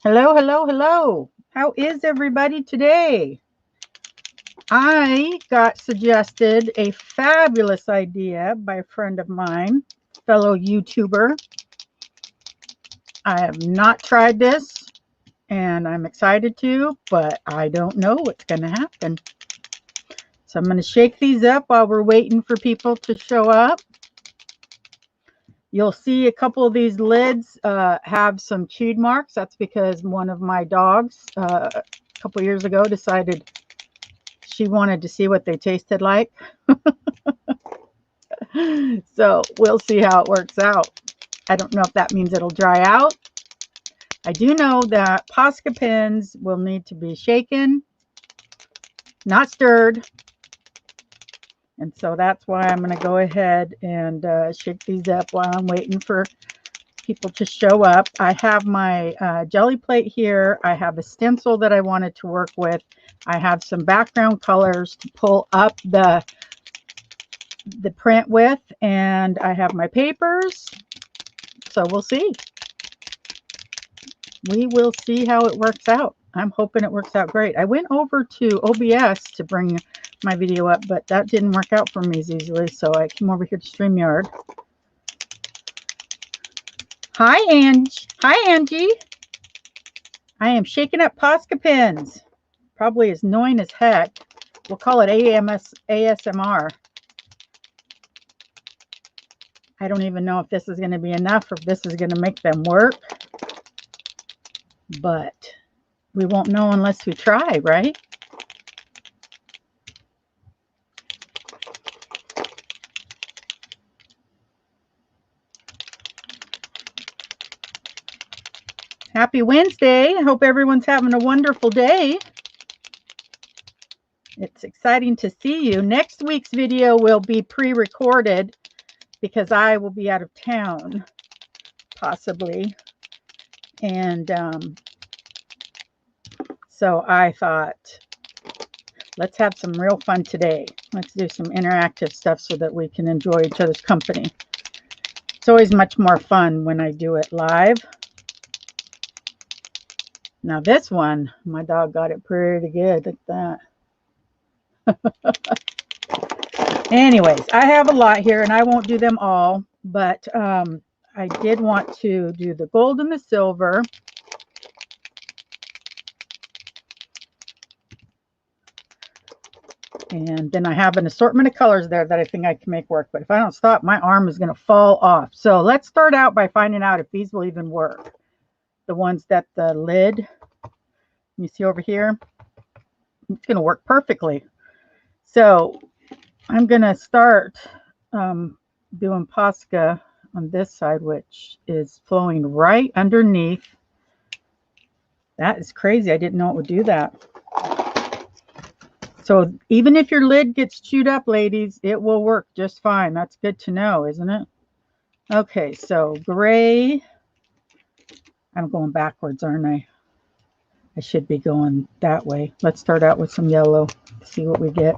Hello, hello, hello. How is everybody today? I got suggested a fabulous idea by a friend of mine, fellow YouTuber. I have not tried this and I'm excited to, but I don't know what's going to happen. So I'm going to shake these up while we're waiting for people to show up. You'll see a couple of these lids have some chewed marks. That's because one of my dogs a couple years ago decided she wanted to see what they tasted like. So we'll see how it works out. I don't know if that means it'll dry out. I do know that Posca pins will need to be shaken, not stirred. And so that's why I'm going to go ahead and shake these up while I'm waiting for people to show up. I have my jelly plate here. I have a stencil that I wanted to work with. I have some background colors to pull up the print with, and I have my papers. So we'll see. We will see how it works out. I'm hoping it works out great. I went over to OBS to bring my video up, but that didn't work out for me as easily, so I came over here to StreamYard. Hi, Angie. Hi, Angie. I am shaking up Posca pins. Probably as annoying as heck. We'll call it ASMR. I don't even know if this is going to be enough or if this is going to make them work. But we won't know unless we try, right? Happy Wednesday. I hope everyone's having a wonderful day. It's exciting to see you. Next week's video will be pre-recorded because I will be out of town, possibly. And so I thought, let's have some real fun today. Let's do some interactive stuff so that we can enjoy each other's company. It's always much more fun when I do it live. Now this one, my dog got it pretty good at that. Anyways, I have a lot here and I won't do them all, but I did want to do the gold and the silver. And then I have an assortment of colors there that I think I can make work. But if I don't stop, my arm is going to fall off. So let's start out by finding out if these will even work. The ones that the lid, you see over here, it's going to work perfectly. So I'm going to start doing Posca on this side, which is flowing right underneath. That is crazy. I didn't know it would do that. So even if your lid gets chewed up, ladies, it will work just fine. That's good to know, isn't it? Okay, so gray. I'm going backwards, aren't I? I should be going that way. Let's start out with some yellow, see what we get.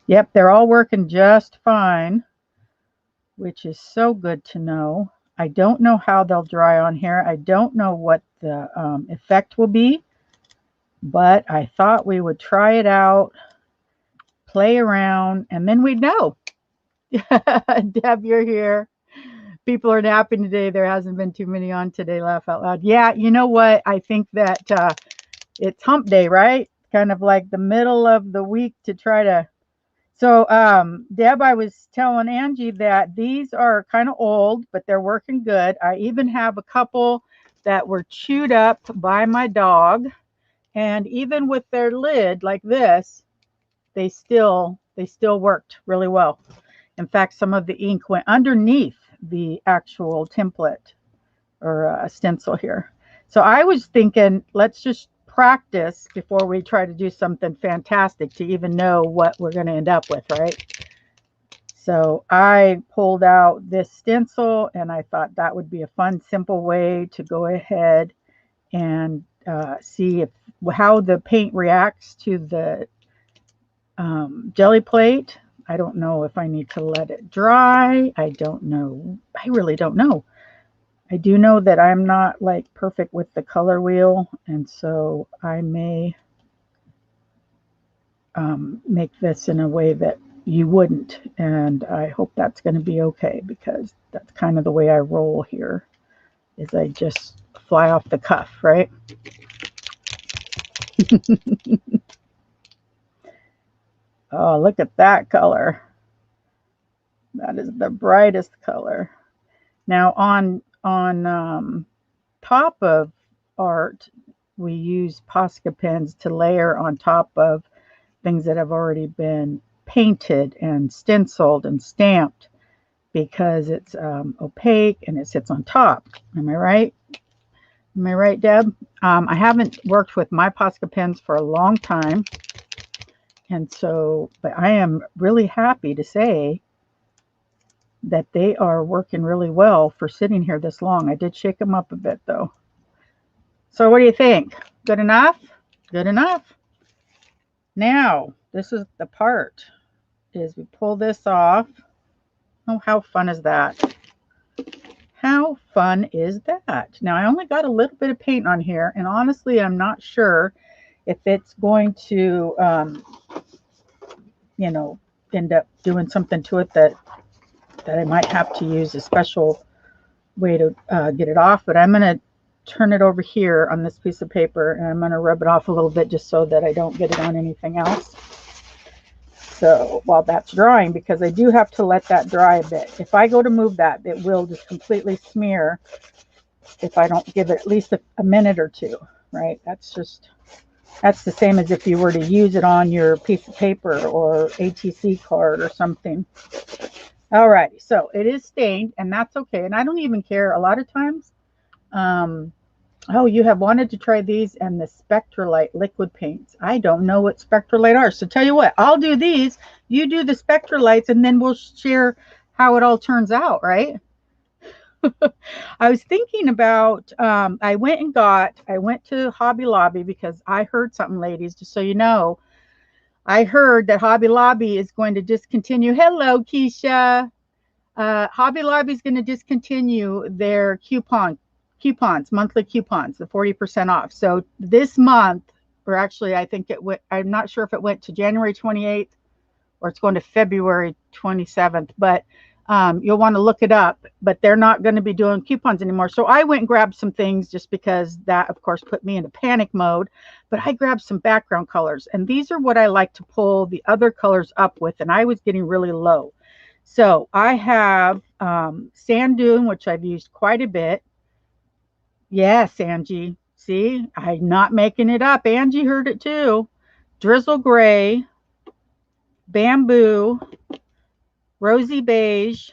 Yep, they're all working just fine, which is so good to know. I don't know how they'll dry on here. I don't know what the effect will be, but I thought we would try it out, play around, and then we'd know. Deb, you're here. People are napping today. There hasn't been too many on today. Laugh out loud. Yeah, you know what? I think that it's hump day, right? Kind of like the middle of the week to try to. So, Deb, I was telling Angie that these are kind of old, but they're working good. I even have a couple that were chewed up by my dog. And even with their lid like this, they still worked really well. In fact, some of the ink went underneath the actual template or a stencil here. So I was thinking, let's just practice before we try to do something fantastic to even know what we're going to end up with, right? So I pulled out this stencil and I thought that would be a fun, simple way to go ahead and see how the paint reacts to the jelly plate. I don't know if I need to let it dry. I don't know. I really don't know. I do know that I'm not like perfect with the color wheel, and so I may make this in a way that you wouldn't, and I hope that's going to be okay, because that's kind of the way I roll here, is I just fly off the cuff, right? Oh, look at that color. That is the brightest color. Now on top of art, we use Posca pens to layer on top of things that have already been painted and stenciled and stamped, because it's opaque and it sits on top. Am I right? Am I right, Deb? I haven't worked with my Posca pens for a long time, and so, but I am really happy to say that they are working really well for sitting here this long. I did shake them up a bit though. So what do you think? Good enough? Good enough. Now, this is the part, is we pull this off. Oh, how fun is that? How fun is that? Now, I only got a little bit of paint on here, and honestly, I'm not sure if it's going to, you know, end up doing something to it that I might have to use a special way to get it off. But I'm going to turn it over here on this piece of paper, and I'm going to rub it off a little bit just so that I don't get it on anything else. So while that's drying, because I do have to let that dry a bit. If I go to move that, it will just completely smear if I don't give it at least a minute or two, right? That's the same as if you were to use it on your piece of paper or ATC card or something. All righty, so it is stained, and that's okay. And I don't even care a lot of times. Oh, you have wanted to try these and the Spectralite liquid paints. I don't know what Spectralite are. So tell you what, I'll do these. You do the Spectralites, and then we'll share how it all turns out, right? I was thinking about, I went to Hobby Lobby because I heard something, ladies, just so you know. I heard that Hobby Lobby is going to discontinue. Hello, Keisha. Hobby Lobby is going to discontinue their coupons, monthly coupons, the 40% off. So this month, or actually I think it went, I'm not sure if it went to January 28th or it's going to February 27th, but you'll want to look it up, but they're not going to be doing coupons anymore. So I went and grabbed some things just because that, of course, put me into panic mode, but I grabbed some background colors, and these are what I like to pull the other colors up with, and I was getting really low. So I have Sand Dune, which I've used quite a bit. Yes, Angie. See, I'm not making it up. Angie heard it too. Drizzle Gray, Bamboo, Rosy Beige,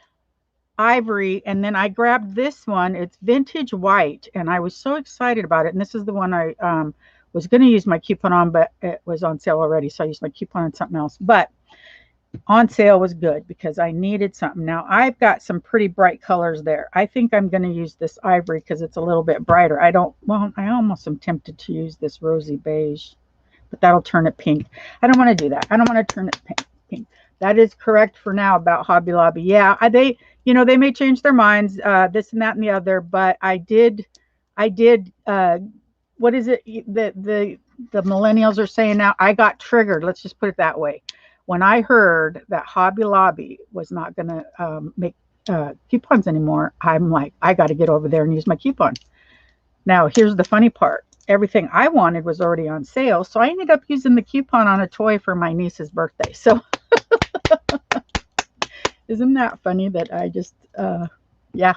Ivory, and then I grabbed this one. It's Vintage White, and I was so excited about it. And this is the one I was going to use my coupon on, but it was on sale already, so I used my coupon on something else. But on sale was good because I needed something. Now I've got some pretty bright colors there. I think I'm going to use this Ivory because it's a little bit brighter. I almost am tempted to use this Rosy Beige, but that'll turn it pink. I don't want to do that. I don't want to turn it pink. That is correct for now about Hobby Lobby. Yeah, they may change their minds, this and that and the other, but I did what is it the millennials are saying now? I got triggered. Let's just put it that way. When I heard that Hobby Lobby was not going to make coupons anymore, I'm like, I got to get over there and use my coupon. Now, here's the funny part. Everything I wanted was already on sale, so I ended up using the coupon on a toy for my niece's birthday. So isn't that funny that I just, yeah,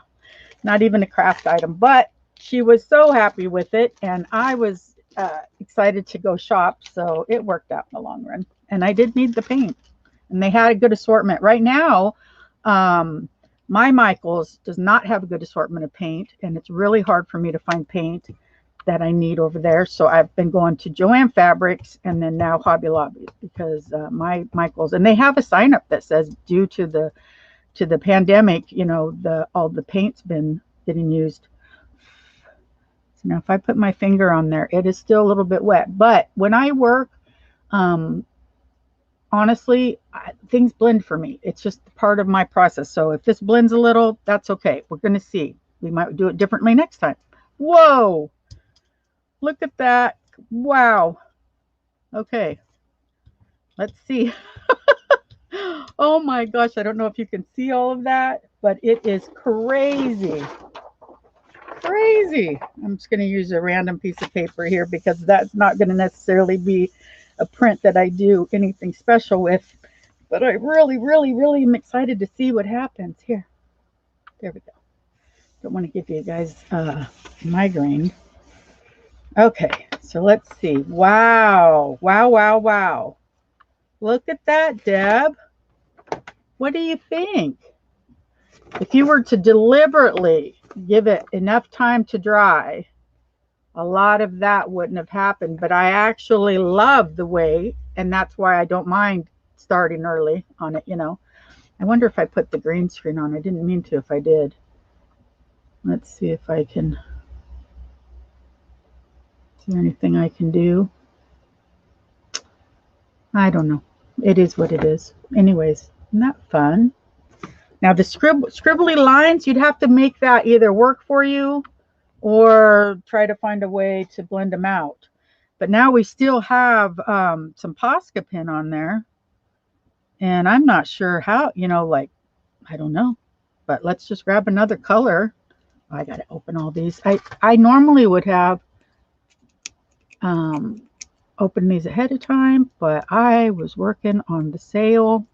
not even a craft item, but she was so happy with it, and I was excited to go shop, so it worked out in the long run. And I did need the paint, and they had a good assortment. Right now, my Michaels does not have a good assortment of paint, and it's really hard for me to find paint that I need over there. So I've been going to Joann Fabrics and then now Hobby Lobby, because my Michaels, and they have a sign up that says due to the pandemic, all the paint's been getting used. So now if I put my finger on there, it is still a little bit wet, but when I work, honestly, things blend for me. It's just part of my process. So if this blends a little, that's okay. We're going to see. we might do it differently next time. Whoa, look at that. Wow. Okay, let's see. Oh my gosh, I don't know if you can see all of that, but it is crazy. Crazy. I'm just going to use a random piece of paper here because that's not going to necessarily be a print that I do anything special with. But I really, really, really am excited to see what happens here. There we go. Don't want to give you guys migraine. Okay, so let's see. Wow. Wow, wow, wow. Look at that, Deb. What do you think? If you were to deliberately give it enough time to dry, a lot of that wouldn't have happened. But I actually love the way, and that's why I don't mind starting early on it, you know. I wonder if I put the green screen on. I didn't mean to if I did. Let's see if I can. Is there anything I can do? I don't know. It is what it is. Anyways, isn't that fun? Now the scribbly lines, you'd have to make that either work for you or try to find a way to blend them out. But now we still have some Posca pin on there. And I'm not sure how, you know, like, I don't know. But let's just grab another color. I got to open all these. I normally would have opened these ahead of time, but I was working on the sale.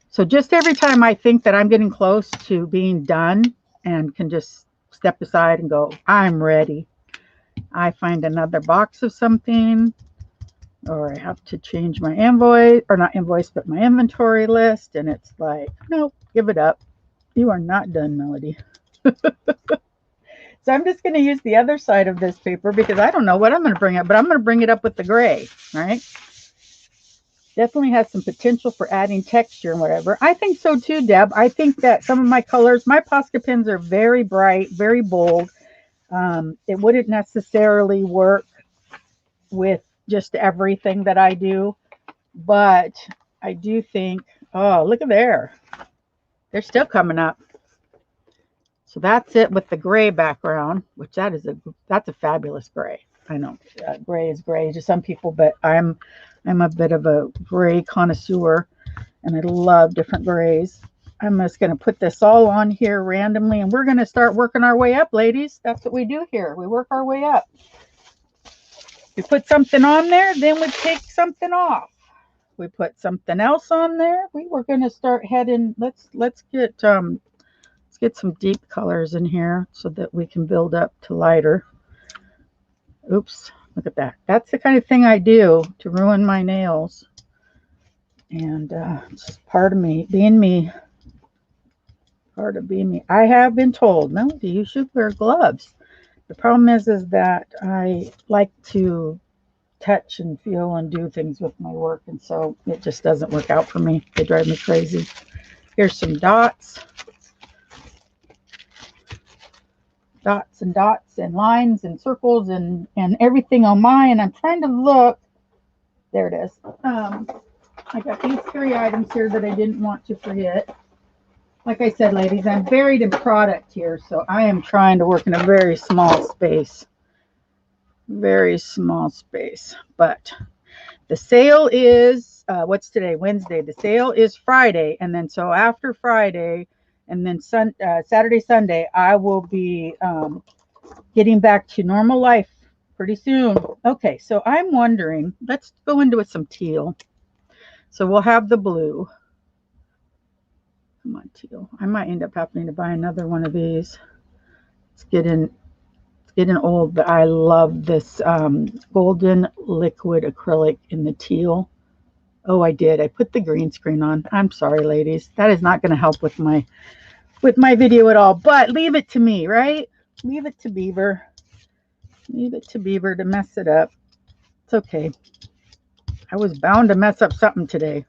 So just every time I think that I'm getting close to being done and can just step aside and go, I'm ready, I find another box of something, or I have to change my invoice, or not invoice, but my inventory list. And it's like, nope, give it up. You are not done, Melody. So I'm just going to use the other side of this paper because I don't know what I'm going to bring up, but I'm going to bring it up with the gray, right? Definitely has some potential for adding texture and whatever. I think so too, Deb. I think that some of my colors, my Posca pins are very bright, very bold. It wouldn't necessarily work with just everything that I do, but I do think, oh, look at there. They're still coming up. So that's it with the gray background, which that's a fabulous gray. I know gray is gray to some people, but I'm a bit of a gray connoisseur, and I love different grays. I'm just going to put this all on here randomly, and we're going to start working our way up, ladies. That's what we do here. We work our way up. We put something on there, then we take something off. We put something else on there. We're going to start heading. Let's get some deep colors in here so that we can build up to lighter. Oops, look at that. That's the kind of thing I do to ruin my nails. And it's part of me, being me. Part of being me. I have been told, Melody, you should wear gloves. The problem is that I like to touch and feel and do things with my work, and so it just doesn't work out for me. They drive me crazy. Here's some dots. Dots and dots and lines and circles and everything on mine. I'm trying to look. There it is. I got these 3 items here that I didn't want to forget. Like I said, ladies, I'm buried in product here, so I am trying to work in a very small space. Very small space. But the sale is, what's today? Wednesday. The sale is Friday. And then so after Friday, and then Saturday, Sunday, I will be getting back to normal life pretty soon. Okay, so I'm wondering, let's go into it some teal. So we'll have the blue. Come on, teal. I might end up having to buy another one of these. It's getting old, but I love this golden liquid acrylic in the teal. Oh, I did. I put the green screen on. I'm sorry, ladies. That is not going to help with my video at all. But leave it to me, right? Leave it to Beaver. Leave it to Beaver to mess it up. It's okay. I was bound to mess up something today.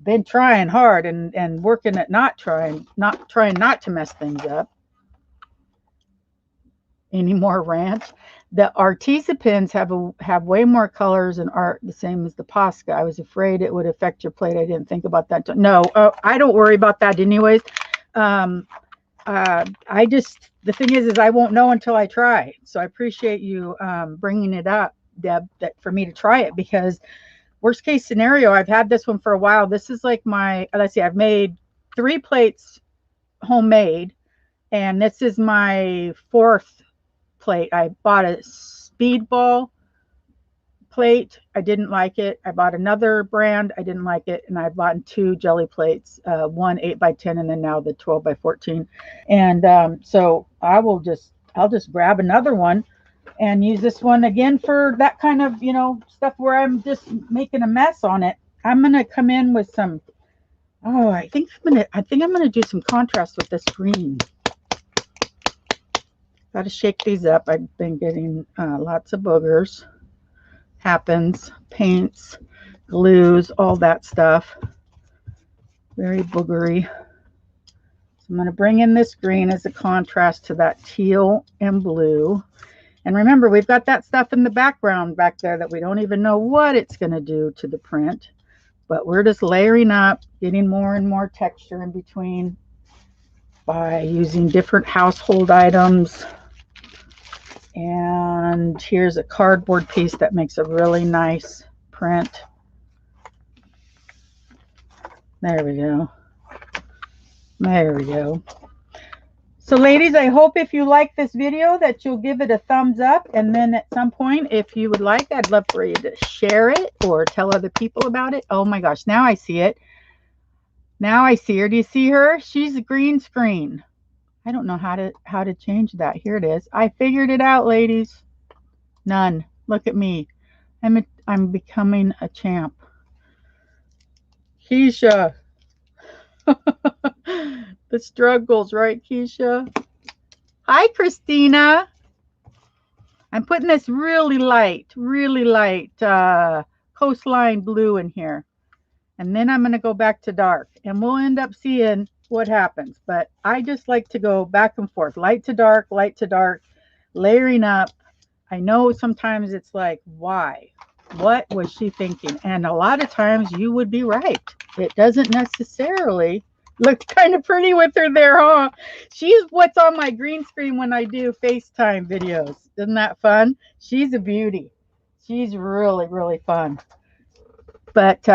Been trying hard and working at not trying not to mess things up. Any more rant? The Arteza pins have way more colors and art the same as the Posca. I was afraid it would affect your plate. I didn't think about that. No, I don't worry about that anyways. the thing is I won't know until I try. So I appreciate you bringing it up, Deb, that for me to try it, because worst case scenario, I've had this one for a while. This is like my, let's see, I've made 3 plates homemade, and this is my 4th plate. I bought a speedball plate. I didn't like it. I bought another brand. I didn't like it. And I bought 2 jelly plates, one 8x10 and then now the 12x14. And so I'll just grab another one and use this one again for that kind of, stuff where I'm just making a mess on it. I'm going to come in with some, I think I'm going to do some contrast with this green. Got to shake these up. I've been getting lots of boogers. Happens, paints, glues, all that stuff. Very boogery. So I'm going to bring in this green as a contrast to that teal and blue. And remember, we've got that stuff in the background back there that we don't even know what it's going to do to the print. But we're just layering up, getting more and more texture in between by using different household items. And here's a cardboard piece that makes a really nice print. There we go. There we go. So ladies, I hope if you like this video that you'll give it a thumbs up. And then at some point, if you would like, I'd love for you to share it or tell other people about it. Oh my gosh, now I see it. Now I see her. Do you see her? She's a green screen. I don't know how to change that. Here it is. I figured it out, ladies. None. Look at me. I'm becoming a champ. Keisha. The struggles, right, Keisha? Hi, Christina. I'm putting this really light coastline blue in here. And then I'm going to go back to dark. And we'll end up seeing what happens. But I just like to go back and forth. Light to dark, layering up. I know sometimes it's like, why? What was she thinking? And a lot of times you would be right. It doesn't necessarily look kind of pretty with her there, huh? She's what's on my green screen when I do FaceTime videos. Isn't that fun? She's a beauty. She's really, really fun. But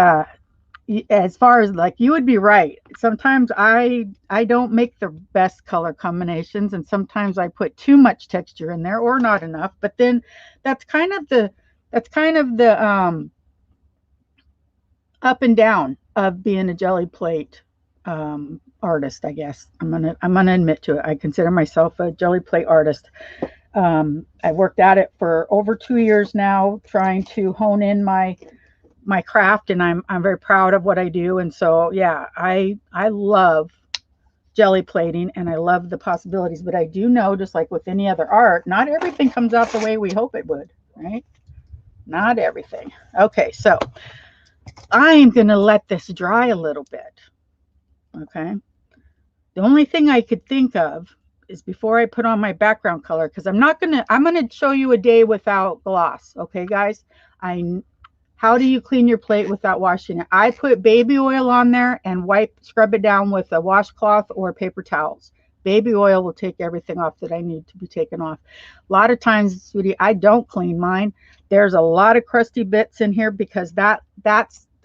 as far as like, you would be right. Sometimes I don't make the best color combinations, and sometimes I put too much texture in there or not enough. But then that's kind of the up and down of being a jelly plate artist, I guess. I'm gonna admit to it. I consider myself a jelly plate artist. I worked at it for over 2 years now, trying to hone in my craft, and I'm very proud of what I do. And so yeah, I love jelly plating and I love the possibilities, but I do know, just like with any other art, not everything comes out the way we hope it would, right? Not everything. Okay, so I'm gonna let this dry a little bit. Okay, the only thing I could think of is before I put on my background color, because I'm gonna show you a day without gloss. Okay guys, how do you clean your plate without washing it? I put baby oil on there and scrub it down with a washcloth or paper towels. Baby oil will take everything off that I need to be taken off. A lot of times, sweetie, I don't clean mine. There's a lot of crusty bits in here because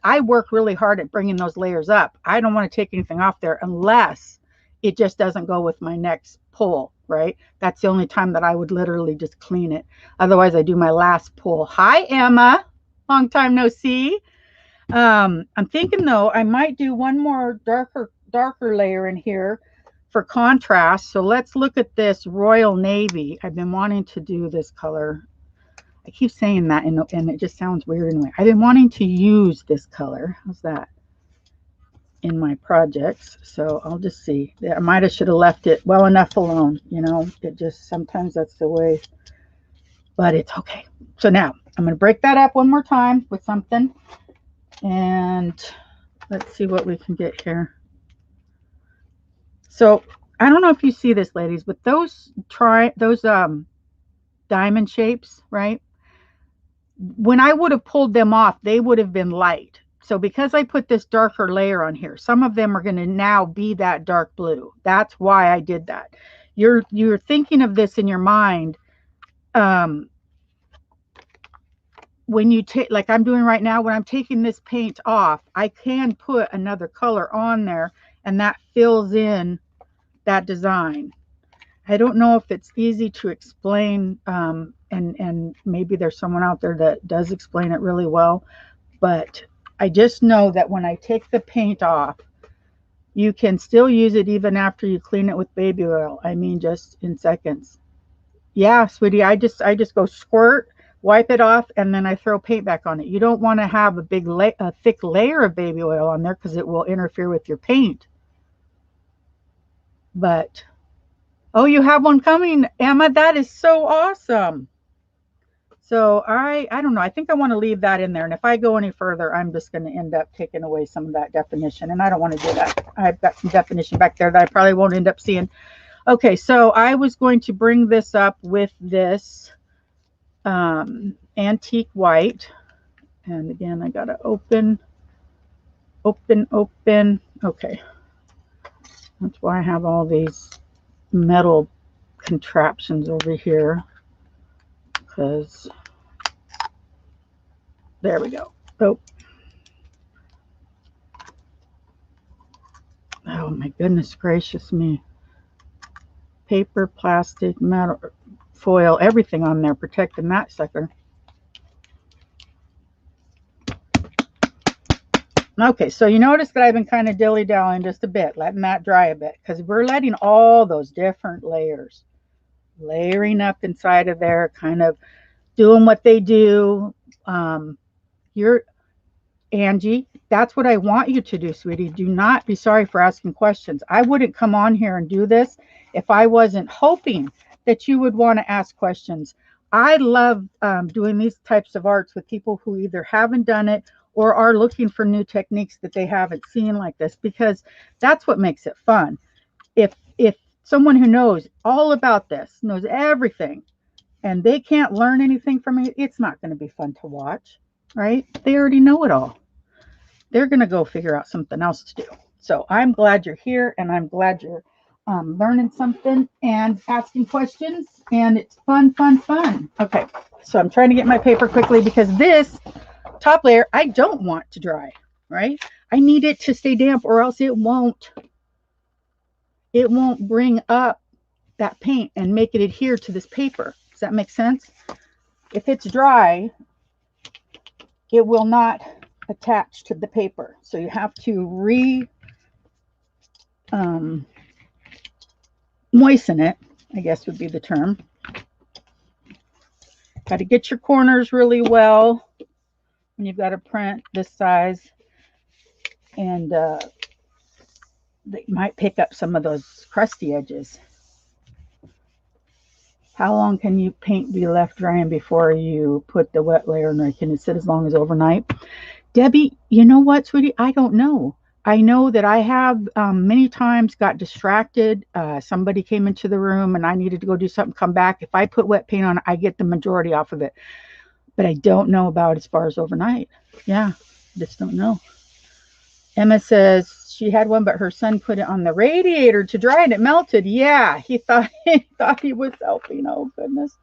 I work really hard at bringing those layers up. I don't want to take anything off there unless it just doesn't go with my next pull, right? That's the only time that I would literally just clean it. Otherwise, I do my last pull. Hi, Emma. Long time no see. I'm thinking though, I might do one more darker layer in here for contrast. So let's look at this Royal Navy. I've been wanting to do this color. I keep saying that and it just sounds weird anyway. I've been wanting to use this color. How's that? In my projects. So I'll just see. I should have left it well enough alone. You know, it just, sometimes that's the way, but it's okay. So now I'm going to break that up one more time with something. And let's see what we can get here. So I don't know if you see this, ladies, but those diamond shapes, right? When I would have pulled them off, they would have been light. So because I put this darker layer on here, some of them are going to now be that dark blue. That's why I did that. You're thinking of this in your mind. When you take, like I'm doing right now, when I'm taking this paint off, I can put another color on there and that fills in that design. I don't know if it's easy to explain, and maybe there's someone out there that does explain it really well, but I just know that when I take the paint off, you can still use it even after you clean it with baby oil. I mean, just in seconds. Yeah, sweetie, I just go squirt, wipe it off, and then I throw paint back on it. You don't want to have a thick layer of baby oil on there because it will interfere with your paint. But oh, you have one coming, Emma. That is so awesome. So I don't know. I think I want to leave that in there. And if I go any further, I'm just going to end up taking away some of that definition. And I don't want to do that. I've got some definition back there that I probably won't end up seeing. Okay, so I was going to bring this up with this antique white. And again, I got to open. Okay. That's why I have all these metal contraptions over here. Because there we go. Oh my goodness gracious me. Paper, plastic, metal, foil, everything on there protecting that sucker. Okay, so you notice that I've been kind of dilly-dallying just a bit, letting that dry a bit, because we're letting all those different layers layering up inside of there, kind of doing what they do. You're Angie, that's what I want you to do, sweetie. Do not be sorry for asking questions. I wouldn't come on here and do this if I wasn't hoping that you would want to ask questions. I love doing these types of arts with people who either haven't done it or are looking for new techniques that they haven't seen like this, because that's what makes it fun. If someone who knows all about this, knows everything, and they can't learn anything from it, it's not going to be fun to watch, right? They already know it all. They're going to go figure out something else to do. So I'm glad you're here, and I'm glad you're learning something and asking questions, and it's fun. Okay, so I'm trying to get my paper quickly because this top layer I don't want to dry, right? I need it to stay damp, or else it won't bring up that paint and make it adhere to this paper. Does that make sense? If it's dry, it will not attach to the paper. So you have to moisten it, I guess would be the term. Got to get your corners really well when you've got a print this size, and they might pick up some of those crusty edges. How long can you paint be left drying before you put the wet layer in there? Can it sit as long as overnight? Debbie, you know what, sweetie? I don't know. I know that I have many times got distracted. Somebody came into the room and I needed to go do something, come back. If I put wet paint on it, I get the majority off of it. But I don't know about as far as overnight. Yeah, just don't know. Emma says she had one, but her son put it on the radiator to dry and it melted. Yeah, he thought he was helping. Oh, goodness.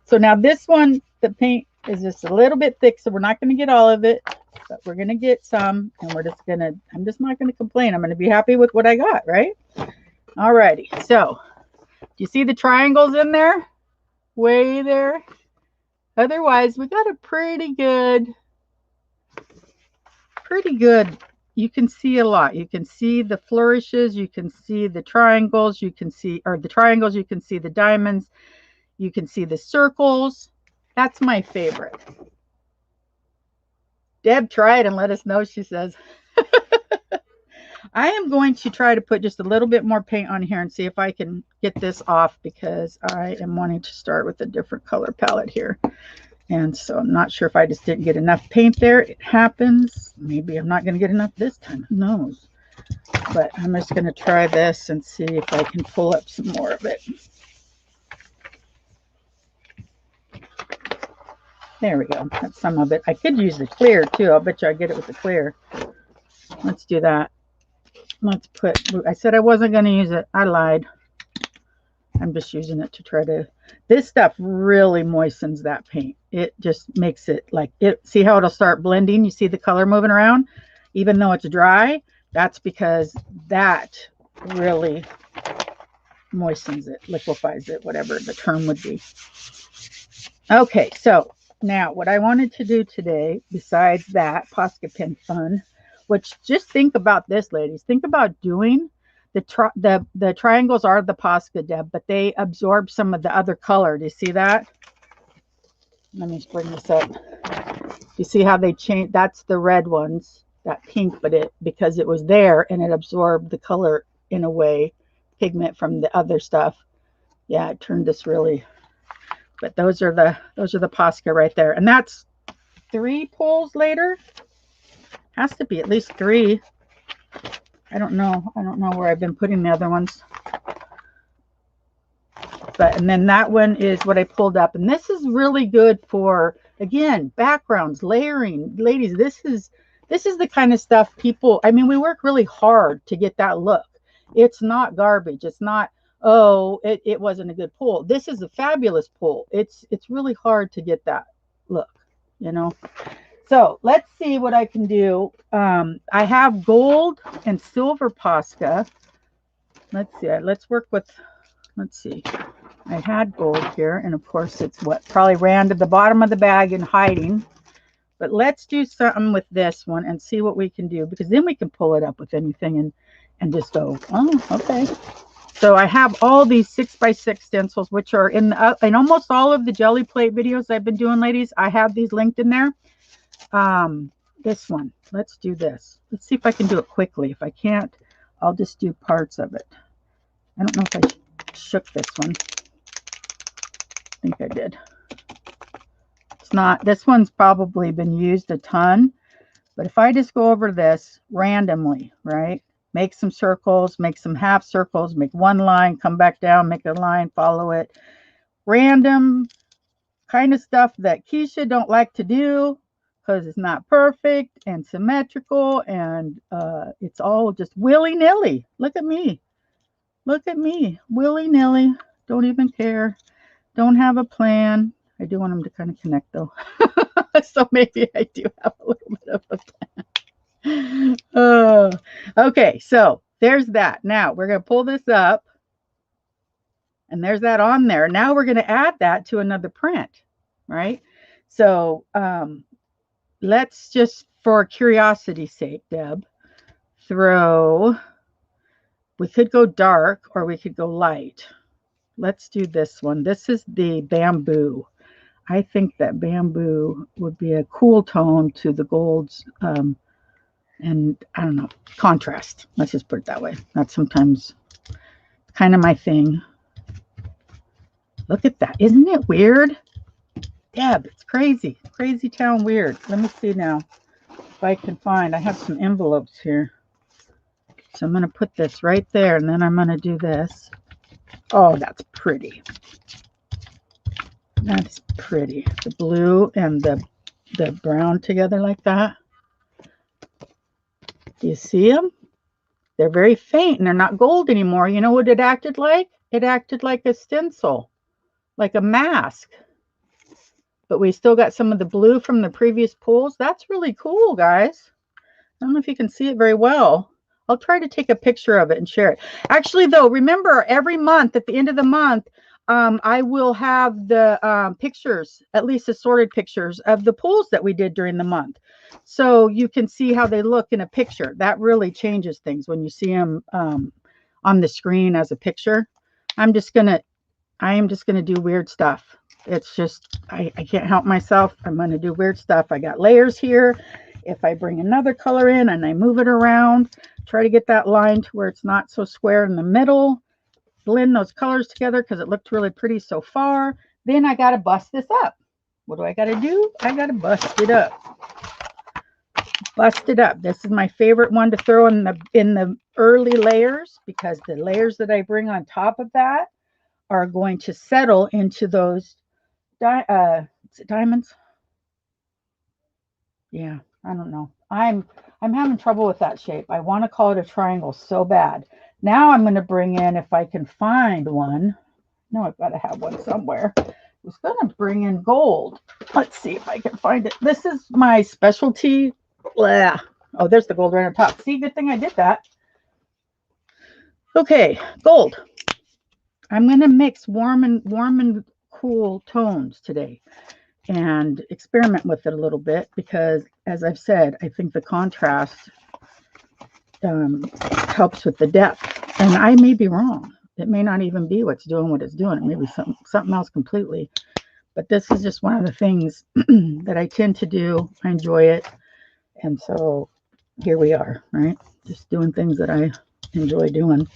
So now this one, the paint is just a little bit thick, so we're not going to get all of it, but we're going to get some, and I'm just not going to complain. I'm going to be happy with what I got, right? All righty. So do you see the triangles in there? Way there. Otherwise, we got a pretty good. You can see a lot. You can see the flourishes. You can see the triangles. You can see the diamonds. You can see the circles. That's my favorite. Deb, try it and let us know, she says. I am going to try to put just a little bit more paint on here and see if I can get this off, because I am wanting to start with a different color palette here. And so I'm not sure if I just didn't get enough paint there. It happens. Maybe I'm not going to get enough this time. Who knows? But I'm just going to try this and see if I can pull up some more of it. There we go. That's some of it. I could use the clear too. I'll bet you I get it with the clear. Let's do that. Let's put, I said I wasn't going to use it. I lied. I'm just using it to try to, this stuff really moistens that paint. It just makes it like it, see how it'll start blending? You see the color moving around? Even though it's dry, that's because that really moistens it, liquefies it, whatever the term would be. Okay, so now what I wanted to do today, besides that Posca pen fun, which just think about this, ladies. Think about doing the triangles are the Posca, Deb, but they absorb some of the other color. Do you see that? Let me bring this up. You see how they change? That's the red ones, that pink, but it, because it was there and it absorbed the color in a way, pigment from the other stuff. Yeah, it turned this really, but those are the Posca right there. And that's 3 pulls later. Has to be at least 3. I don't know where I've been putting the other ones. But, and then that one is what I pulled up. And this is really good for, again, backgrounds, layering. Ladies, this is the kind of stuff people, I mean, we work really hard to get that look. It's not garbage. It's not, oh, it wasn't a good pull. This is a fabulous pull. It's really hard to get that look, you know. So let's see what I can do. I have gold and silver Posca. Let's see. Let's work with, let's see. I had gold here, and of course it's what probably ran to the bottom of the bag in hiding. But let's do something with this one and see what we can do, because then we can pull it up with anything and just go, oh, okay. So I have all these 6x6 stencils, which are in almost all of the Gelli plate videos I've been doing, ladies. I have these linked in there. This one, let's do this. Let's see if I can do it quickly. If I can't, I'll just do parts of it. I don't know if I shook this one. I think I did. It's not, this one's probably been used a ton, but if I just go over this randomly, right? Make some circles, make some half circles, make one line, come back down, make a line, follow it. Random kind of stuff that Keisha don't like to do, because it's not perfect and symmetrical, and it's all just willy-nilly. Look at me. Look at me. Willy-nilly. Don't even care. Don't have a plan. I do want them to kind of connect, though. So maybe I do have a little bit of a plan. Okay, so there's that. Now we're going to pull this up. And there's that on there. Now we're going to add that to another print, right? So let's just, for curiosity's sake, Deb, throw, we could go dark or we could go light. Let's do this one. This is the bamboo. I think that bamboo would be a cool tone to the golds, and I don't know, contrast. Let's just put it that way. That's sometimes kind of my thing. Look at that. Isn't it weird? Deb, it's crazy. Crazy town weird. Let me see now if I can find. I have some envelopes here. So I'm going to put this right there, and then I'm going to do this. Oh, that's pretty. That's pretty. The blue and the brown together like that. Do you see them? They're very faint, and they're not gold anymore. You know what it acted like? It acted like a stencil, like a mask. But we still got some of the blue from the previous pulls. That's really cool, guys. I don't know if you can see it very well. I'll try to take a picture of it and share it. Actually, though, remember, every month, at the end of the month, I will have the pictures, at least assorted pictures of the pulls that we did during the month. So you can see how they look in a picture. That really changes things when you see them on the screen as a picture. I am just gonna do weird stuff. It's just, I can't help myself. I'm going to do weird stuff. I got layers here. If I bring another color in and I move it around, try to get that line to where it's not so square in the middle, blend those colors together because it looked really pretty so far. Then I got to bust this up. What do I got to do? I got to bust it up. Bust it up. This is my favorite one to throw in the early layers, because the layers that I bring on top of that are going to settle into those diamonds. Yeah, I don't know. I'm having trouble with that shape. I want to call it a triangle so bad. Now I'm going to bring in, if I can find one. No, I've got to have one somewhere. I was going to bring in gold. Let's see if I can find it. This is my specialty. Blah. Oh, there's the gold right on top. See, good thing I did that. Okay, gold. I'm going to mix warm and cool tones today and experiment with it a little bit because, as I've said, I think the contrast helps with the depth. And I may be wrong. It may not even be what's doing what it's doing. It may be something else completely. But this is just one of the things that I tend to do. I enjoy it. And so here we are, right? Just doing things that I enjoy doing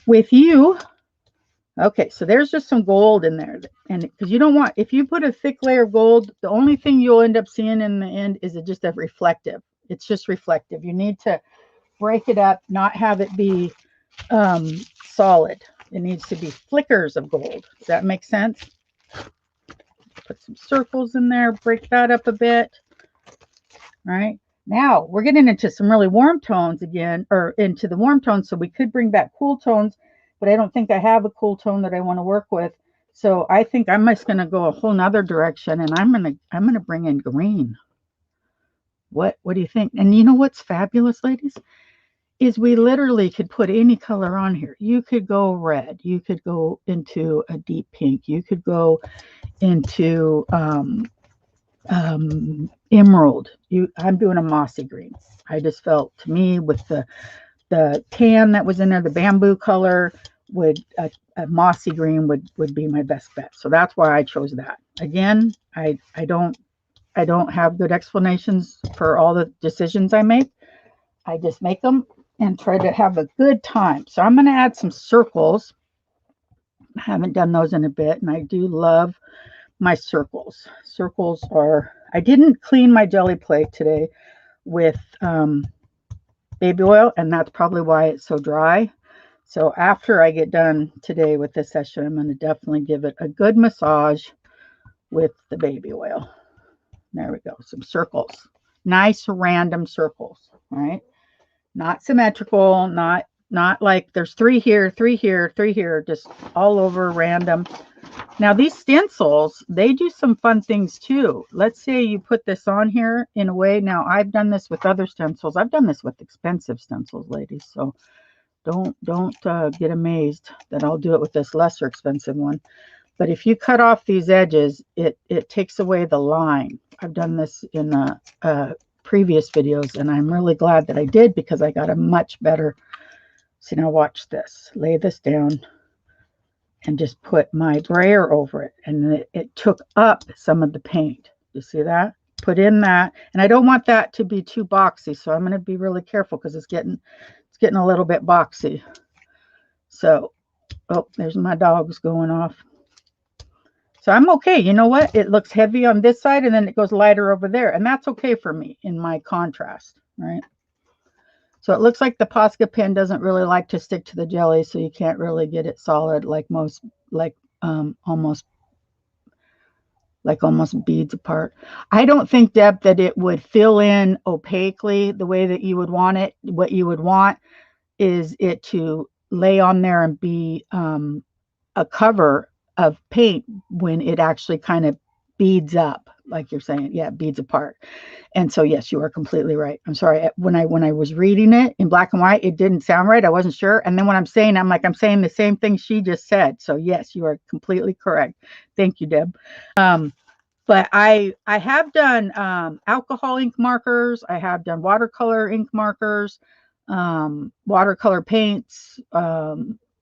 with you. Okay, so there's just some gold in there. And because you don't want, if you put a thick layer of gold, the only thing you'll end up seeing in the end is it just a reflective. It's just reflective. You need to break it up, not have it be solid. It needs to be flickers of gold. Does that make sense? Put some circles in there, break that up a bit. All right. Now we're getting into some really warm tones again, or into the warm tones. So we could bring back cool tones, but I don't think I have a cool tone that I want to work with. So I think I'm just going to go a whole nother direction, and I'm going to bring in green. What do you think? And you know what's fabulous, ladies, is we literally could put any color on here. You could go red. You could go into a deep pink. You could go into emerald. I'm doing a mossy green. I just felt, to me, with the tan that was in there, the bamboo color, would a mossy green would be my best bet. So that's why I chose that. Again, I don't have good explanations for all the decisions I make. I just make them and try to have a good time. So I'm going to add some circles. I haven't done those in a bit, and I do love my circles. Circles are, I didn't clean my jelly plate today with baby oil, and that's probably why it's so dry. So after I get done today with this session, I'm going to definitely give it a good massage with the baby oil. There we go. Some circles. Nice random circles, right? Not symmetrical, not like there's 3 here, 3 here, 3 here, just all over random. Now these stencils, they do some fun things too. Let's say you put this on here in a way. Now I've done this with other stencils. I've done this with expensive stencils, ladies. So don't get amazed that I'll do it with this lesser expensive one. But if you cut off these edges, it takes away the line. I've done this in previous videos, and I'm really glad that I did because I got a much better. See, now watch this. Lay this down and just put my brayer over it, and it took up some of the paint. You see that? Put in that, and I don't want that to be too boxy, so I'm going to be really careful because it's getting a little bit boxy. So, oh, there's my dogs going off. So I'm okay. You know what? It looks heavy on this side, and then it goes lighter over there, and that's okay for me in my contrast, right? So it looks like the Posca pen doesn't really like to stick to the jelly, so you can't really get it solid like most, like almost beads apart. I don't think, Deb, that it would fill in opaquely the way that you would want it. What you would want is it to lay on there and be a cover of paint when it actually kind of beads up, like you're saying. Yeah, beads apart. And so, yes, you are completely right. I'm sorry. When I was reading it in black and white, it didn't sound right. I wasn't sure. And then when I'm saying the same thing she just said. So yes, you are completely correct. Thank you, Deb. But I have done alcohol ink markers. I have done watercolor ink markers, watercolor paints.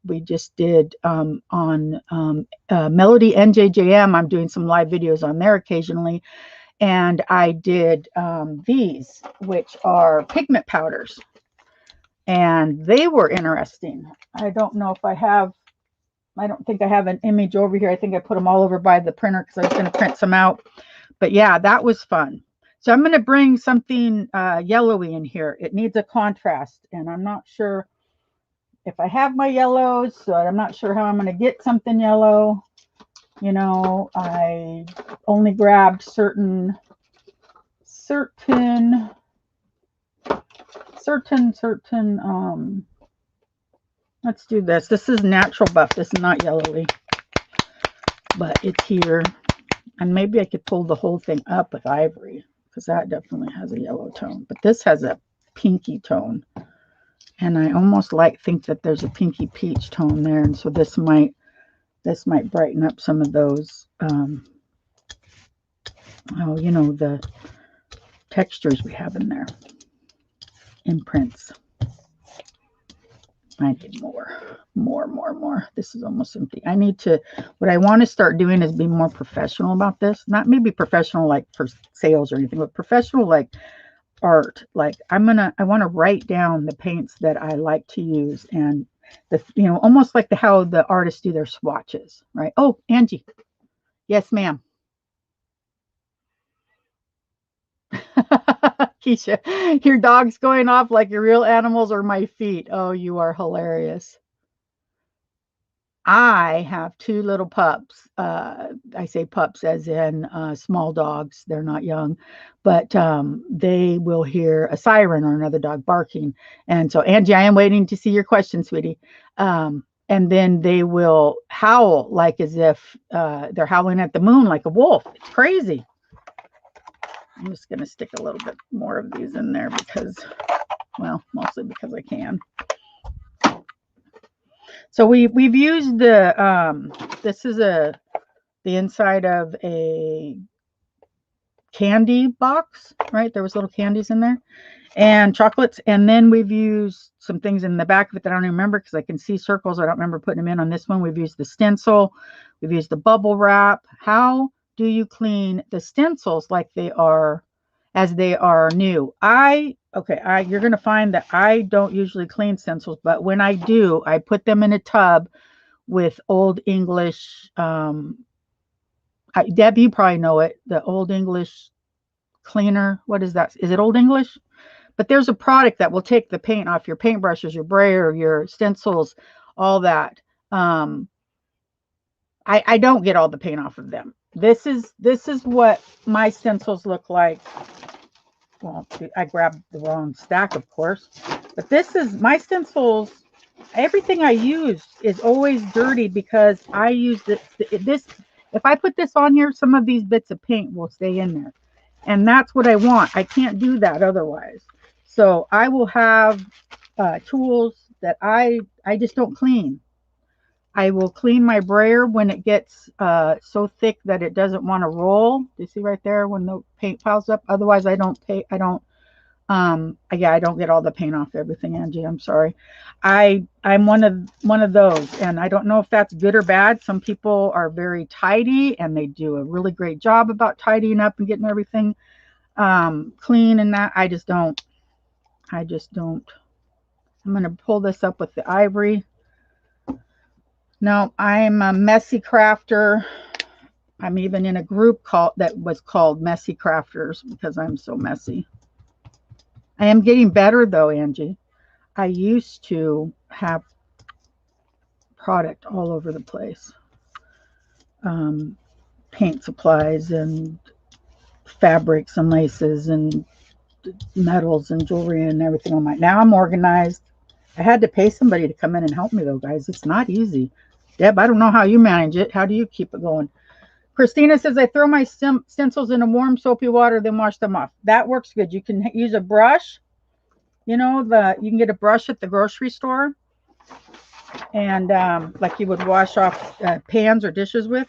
We just did on Melody NJJM. I'm doing some live videos on there occasionally. And I did these, which are pigment powders. And they were interesting. I don't know if I don't think I have an image over here. I think I put them all over by the printer because I was going to print some out. But yeah, that was fun. So I'm going to bring something yellowy in here. It needs a contrast. And I'm not sure if I have my yellows. So I'm not sure how I'm going to get something yellow. You know, I only grabbed certain certain, let's do this. This is natural buff. This is not yellowy, but it's here. And maybe I could pull the whole thing up with ivory, because that definitely has a yellow tone. But this has a pinky tone. And I almost think that there's a pinky peach tone there. And so this might brighten up some of those, you know, the textures we have in there. Imprints. I need more. This is almost empty. I need to, what I want to start doing is be more professional about this. Not maybe professional like for sales or anything, but professional like art. Like I want to write down the paints that I like to use, and the, you know, almost like how the artists do their swatches, right? Oh, Angie. Yes, ma'am. Keisha, your dog's going off like your real animals or my feet. Oh, you are hilarious. I have two little pups. I say pups as in small dogs. They're not young, but they will hear a siren or another dog barking. And so, Angie, I am waiting to see your question, sweetie. And then they will howl like as if they're howling at the moon like a wolf. It's crazy. I'm just going to stick a little bit more of these in there because, well, mostly because I can. So we've used the, this is the inside of a candy box, right? There was little candies in there and chocolates. And then we've used some things in the back of it that I don't even remember because I can see circles. I don't remember putting them in on this one. We've used the stencil. We've used the bubble wrap. How do you clean the stencils like they are, as they are new? You're going to find that I don't usually clean stencils, but when I do, I put them in a tub with Old English. Deb, you probably know it. The Old English cleaner. What is that? Is it Old English? But there's a product that will take the paint off your paintbrushes, your brayer, your stencils, all that. I don't get all the paint off of them. This is what my stencils look like. Well, I grabbed the wrong stack, of course, but this is my stencils. Everything I use is always dirty because I use this. If I put this on here, some of these bits of paint will stay in there, and that's what I want. I can't do that otherwise. So I will have tools that I just don't clean. I will clean my brayer when it gets so thick that it doesn't want to roll. You see right there when the paint piles up. Otherwise, I don't get all the paint off everything, Angie. I'm sorry. I'm one of those, and I don't know if that's good or bad. Some people are very tidy and they do a really great job about tidying up and getting everything clean and that. I just don't. I'm going to pull this up with the ivory. No, I'm a messy crafter. I'm even in a group that was called Messy Crafters because I'm so messy. I am getting better though, Angie. I used to have product all over the place. Paint supplies and fabrics and laces and metals and jewelry and everything on my. Now I'm organized. I had to pay somebody to come in and help me though, guys. It's not easy. Deb, I don't know how you manage it. How do you keep it going? Christina says, I throw my stencils in a warm soapy water, then wash them off. That works good. You can use a brush. You know, you can get a brush at the grocery store. And like you would wash off pans or dishes with.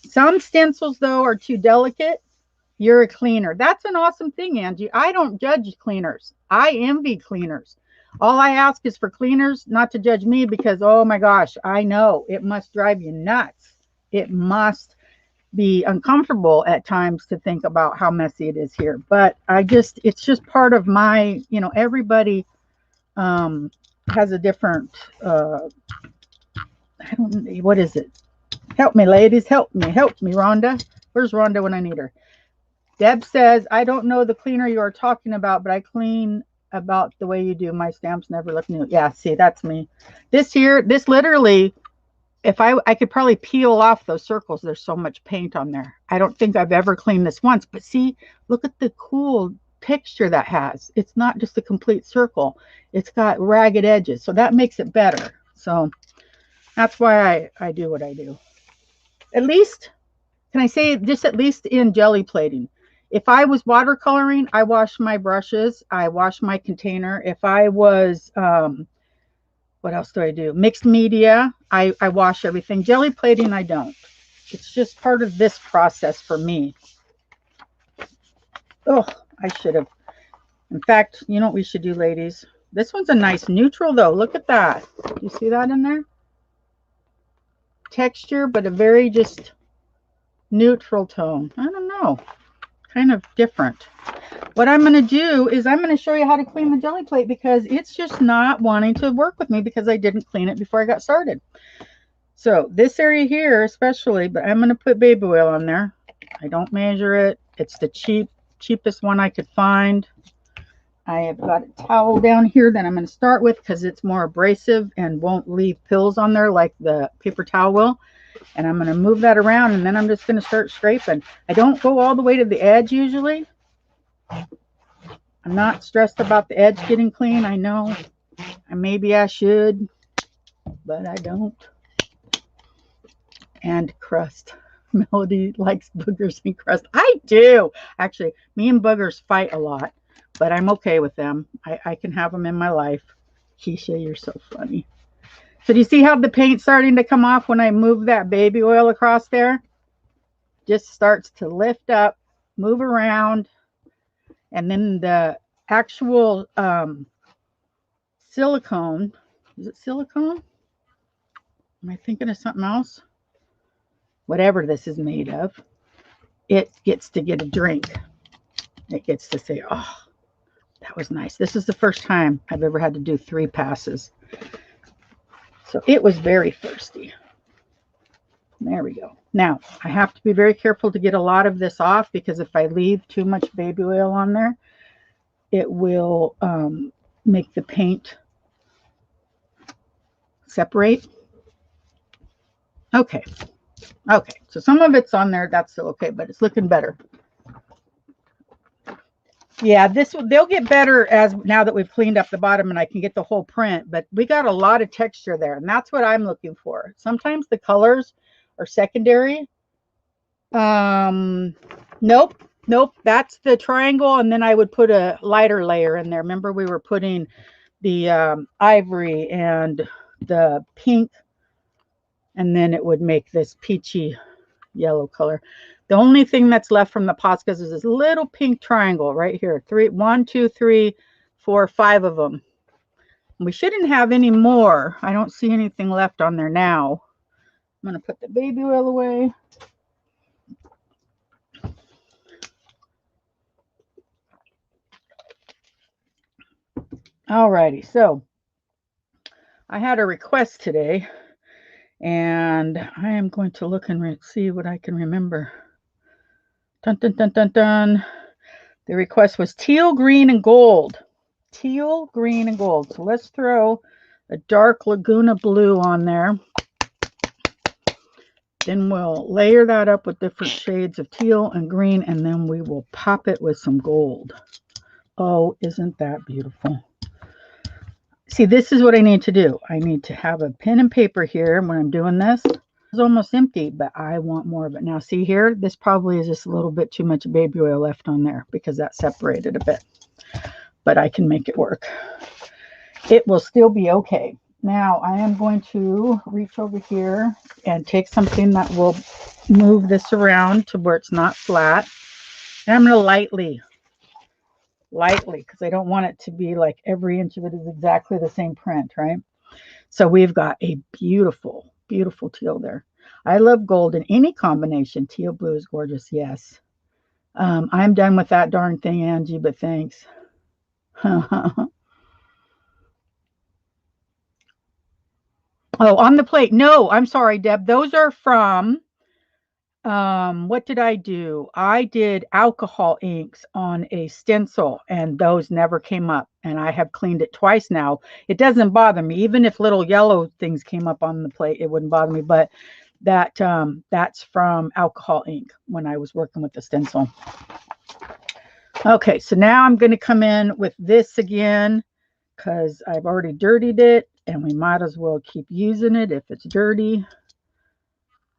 Some stencils, though, are too delicate. You're a cleaner. That's an awesome thing, Angie. I don't judge cleaners. I envy cleaners. All I ask is for cleaners not to judge me because, oh my gosh, I know it must drive you nuts. It must be uncomfortable at times to think about how messy it is here. But it's just part of my, you know, everybody has a different, what is it? Help me, ladies. Help me, Rhonda. Where's Rhonda when I need her? Deb says, I don't know the cleaner you are talking about, but I clean about the way you do. My stamps never look new. Yeah, see, that's me. This literally if I could probably peel off those circles. There's so much paint on there. I don't think I've ever cleaned this once, but see, look at the cool texture that has. It's not just a complete circle. It's got ragged edges, so that makes it better. So that's why I do what I do. At least, can I say, just at least in jelly plating. If I was watercoloring, I wash my brushes. I wash my container. If I was, what else do I do? Mixed media, I wash everything. Jelly plating, I don't. It's just part of this process for me. Oh, I should have. In fact, you know what we should do, ladies? This one's a nice neutral, though. Look at that. Do you see that in there? Texture, but a very just neutral tone. I don't know. Kind of different. What I'm going to do is I'm going to show you how to clean the jelly plate because it's just not wanting to work with me because I didn't clean it before I got started. So this area here especially, but I'm going to put baby oil on there. I don't measure it. It's the cheapest one I could find. I have got a towel down here that I'm going to start with because it's more abrasive and won't leave pills on there like the paper towel will. And I'm going to move that around and then I'm just going to start scraping. I don't go all the way to the edge usually. I'm not stressed about the edge getting clean. I know maybe I should, but I don't. And crust. Melody likes boogers and crust. I do. Actually, me and boogers fight a lot, but I'm okay with them. I can have them in my life. Keisha, you're so funny. So do you see how the paint's starting to come off when I move that baby oil across there? Just starts to lift up, move around, and then the actual silicone, is it silicone? Am I thinking of something else? Whatever this is made of, it gets to get a drink. It gets to say, oh, that was nice. This is the first time I've ever had to do 3 passes. So it was very thirsty. There we go. Now, I have to be very careful to get a lot of this off because if I leave too much baby oil on there, it will make the paint separate. Okay. Okay, so some of it's on there. That's still okay, but it's looking better. Yeah, they'll get better as now that we've cleaned up the bottom and I can get the whole print, but we got a lot of texture there, and that's what I'm looking for. Sometimes the colors are secondary. Nope, that's the triangle, and then I would put a lighter layer in there. Remember, we were putting the ivory and the pink, and then it would make this peachy yellow color. The only thing that's left from the Poscas is this little pink triangle right here. 1, 2, 3, 4, 5 of them. We shouldn't have any more. I don't see anything left on there now. I'm going to put the baby oil away. Alrighty, so I had a request today, and I am going to look and see what I can remember. Dun, dun, dun, dun, dun. The request was teal, green, and gold. Teal, green, and gold. So let's throw a dark Laguna blue on there. Then we'll layer that up with different shades of teal and green, and then we will pop it with some gold. Oh, isn't that beautiful? See, this is what I need to do. I need to have a pen and paper here when I'm doing this. It's almost empty, but I want more of it. Now, see here, this probably is just a little bit too much baby oil left on there because that separated a bit. But I can make it work. It will still be okay. Now, I am going to reach over here and take something that will move this around to where it's not flat. And I'm going to lightly, because I don't want it to be like every inch of it is exactly the same print, right? So we've got a beautiful, beautiful teal there. I love gold in any combination. Teal blue is gorgeous, yes. I'm done with that darn thing, Angie, but thanks. Oh, on the plate. No, I'm sorry, Deb. Those are from What did I do? I did alcohol inks on a stencil and those never came up. And I have cleaned it twice now. It doesn't bother me. Even if little yellow things came up on the plate, it wouldn't bother me. But that's from alcohol ink when I was working with the stencil. Okay, so now I'm going to come in with this again because I've already dirtied it and we might as well keep using it if it's dirty.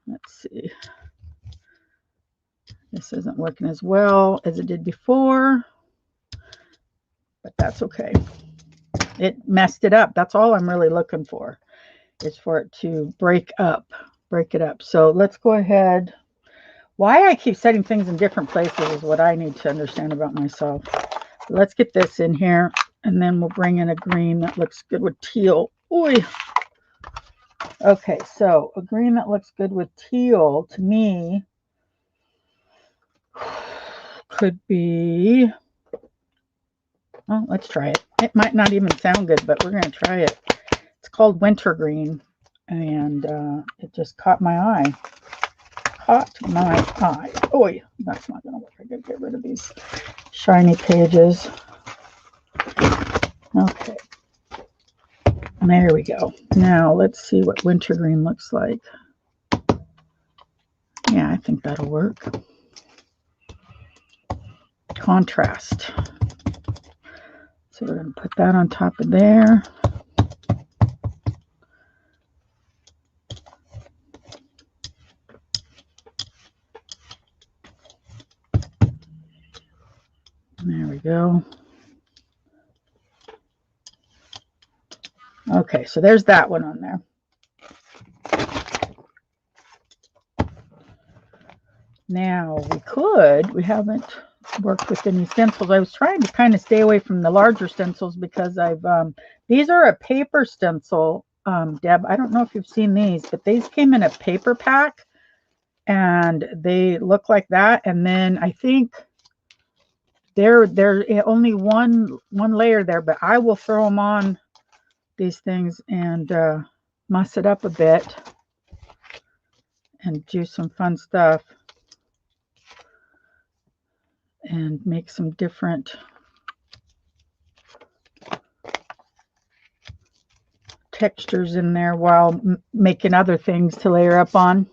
Let's see. This isn't working as well as it did before, but that's okay. It messed it up. That's all I'm really looking for, is for it to break it up. So let's go ahead. Why I keep setting things in different places is what I need to understand about myself. Let's get this in here, and then we'll bring in a green that looks good with teal. Oy. Okay, so a green that looks good with teal to me could be, well, let's try it. It might not even sound good, but we're going to try it. It's called wintergreen, and it just caught my eye. Oh, that's not going to work. I got to get rid of these shiny pages. Okay. There we go. Now let's see what wintergreen looks like. Yeah, I think that'll work. Contrast. So we're going to put that on top of there. There we go. Okay, so there's that one on there. Now we haven't worked with any stencils. I was trying to kind of stay away from the larger stencils because these are a paper stencil, Deb. I don't know if you've seen these, but these came in a paper pack and they look like that. And then I think they're only one layer there, but I will throw them on these things and muss it up a bit and do some fun stuff and make some different textures in there while making other things to layer up on.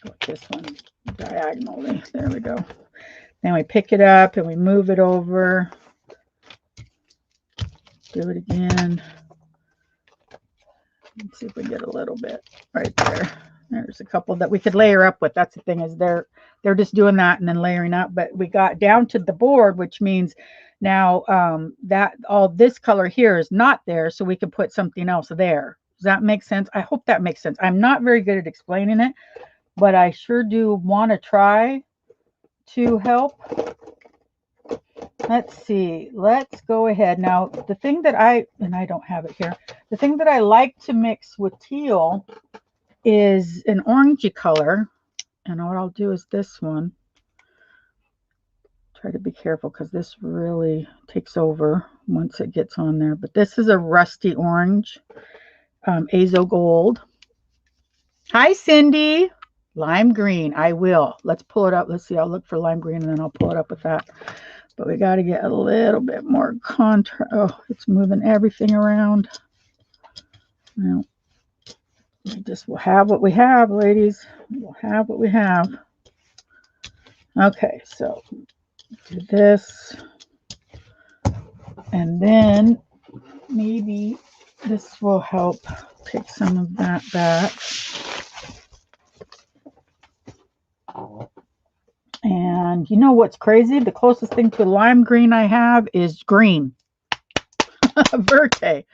Put this one diagonally. There we go. Then we pick it up and we move it over. Do it again. Let's see if we get a little bit right there. There's a couple that we could layer up with. That's the thing, is they're just doing that and then layering up. But we got down to the board, which means now that all this color here is not there, so we can put something else there. Does that make sense? I hope that makes sense. I'm not very good at explaining it, but I sure do want to try to help. Let's see. Let's go ahead. Now, the thing that I don't have it here, the thing that I like to mix with teal is an orangey color. And what I'll do is this one. Try to be careful because this really takes over once it gets on there. But this is a rusty orange, azo gold. Hi, Cindy. Lime green. I will. Let's pull it up. Let's see. I'll look for lime green and then I'll pull it up with that. But we got to get a little bit more contrast. Oh, it's moving everything around. Well, we'll have what we have, ladies. We'll have what we have. Okay, so do this. And then maybe this will help take some of that back. And you know what's crazy? The closest thing to lime green I have is green. Verte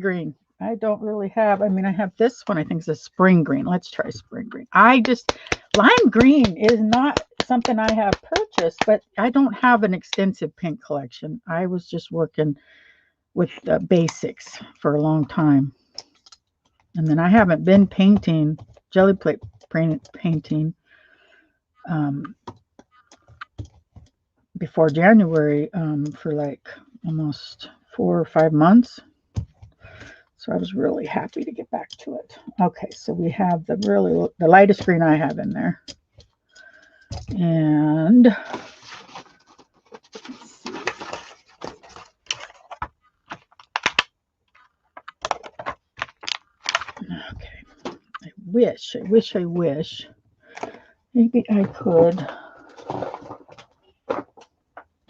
green. I don't really have, I mean, I have this one, I think is a spring green. Let's try spring green. Lime green is not something I have purchased, but I don't have an extensive paint collection. I was just working with the basics for a long time. And then I haven't been painting, jelly plate painting before January for like almost 4 or 5 months. So So I was really happy to get back to it. Okay, so we have the lightest green I have in there. And let's see. Okay. I wish. Maybe I could.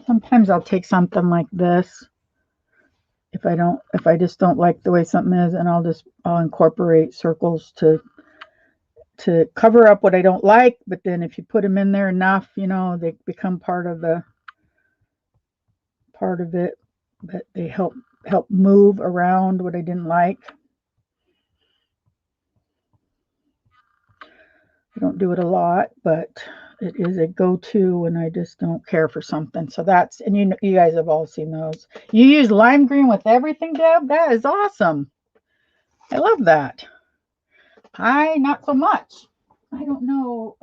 Sometimes I'll take something like this. If I just don't like the way something is, and I'll incorporate circles to cover up what I don't like. But then if you put them in there enough, they become part of it. But they help move around what I didn't like. I don't do it a lot, but it is a go-to when I just don't care for something. So and you guys have all seen those. You use lime green with everything, Deb? That is awesome. I love that. Not so much. I don't know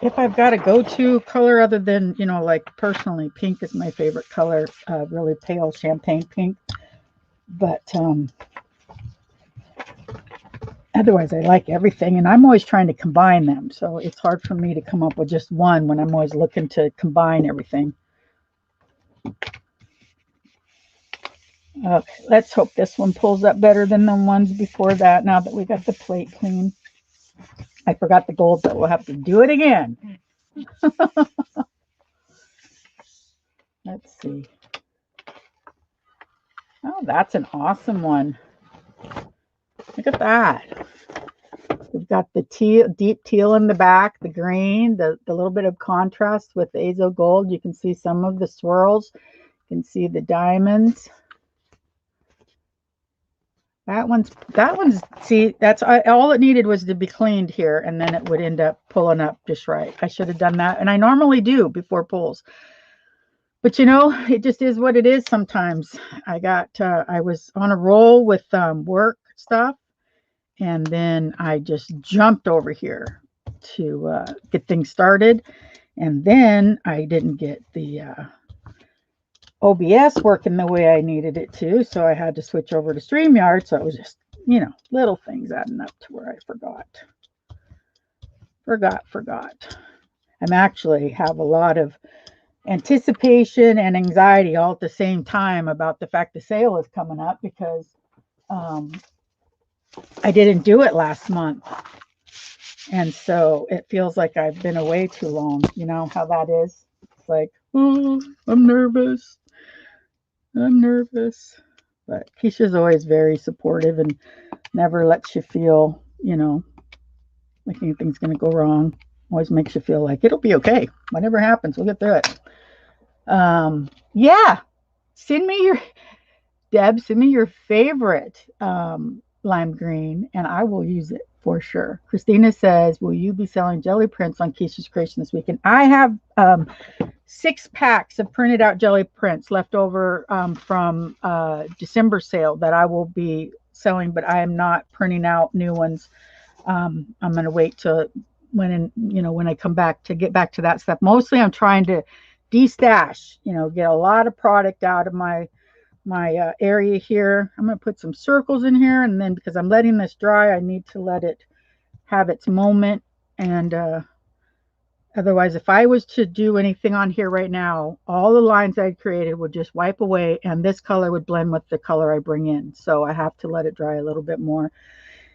if I've got a go-to color other than, like personally, pink is my favorite color, really pale champagne pink. But otherwise, I like everything, and I'm always trying to combine them. So it's hard for me to come up with just one when I'm always looking to combine everything. Okay, let's hope this one pulls up better than the ones before that, now that we got the plate clean. I forgot the gold, but we'll have to do it again. Let's see. Oh, that's an awesome one. Look at that. We've got the deep teal in the back, the green, the little bit of contrast with the azo gold. You can see some of the swirls. You can see the diamonds. That one's, see, that's all it needed was to be cleaned here, and then it would end up pulling up just right. I should have done that, and I normally do before pulls. But it just is what it is sometimes. I was on a roll with work stuff, and then I just jumped over here to get things started, and then I didn't get the OBS working the way I needed it to, so I had to switch over to StreamYard. So it was just, little things adding up to where I forgot. I'm actually have a lot of anticipation and anxiety all at the same time about the fact the sale is coming up, because I didn't do it last month. And so it feels like I've been away too long. You know how that is? It's like, oh, I'm nervous. But Keisha's always very supportive and never lets you feel, like anything's going to go wrong. Always makes you feel like it'll be okay. Whatever happens, we'll get through it. Yeah. Send me your favorite lime green, and I will use it for sure. Christina says, will you be selling jelly prints on Keisha's Creation this weekend? I have 6 packs of printed out jelly prints left over from December sale that I will be selling, but I am not printing out new ones. I'm going to wait till when I come back to get back to that stuff. Mostly I'm trying to de-stash, get a lot of product out of my area here. I'm going to put some circles in here, and then because I'm letting this dry, I need to let it have its moment. And otherwise, if I was to do anything on here right now, all the lines I created would just wipe away, and this color would blend with the color I bring in. So I have to let it dry a little bit more.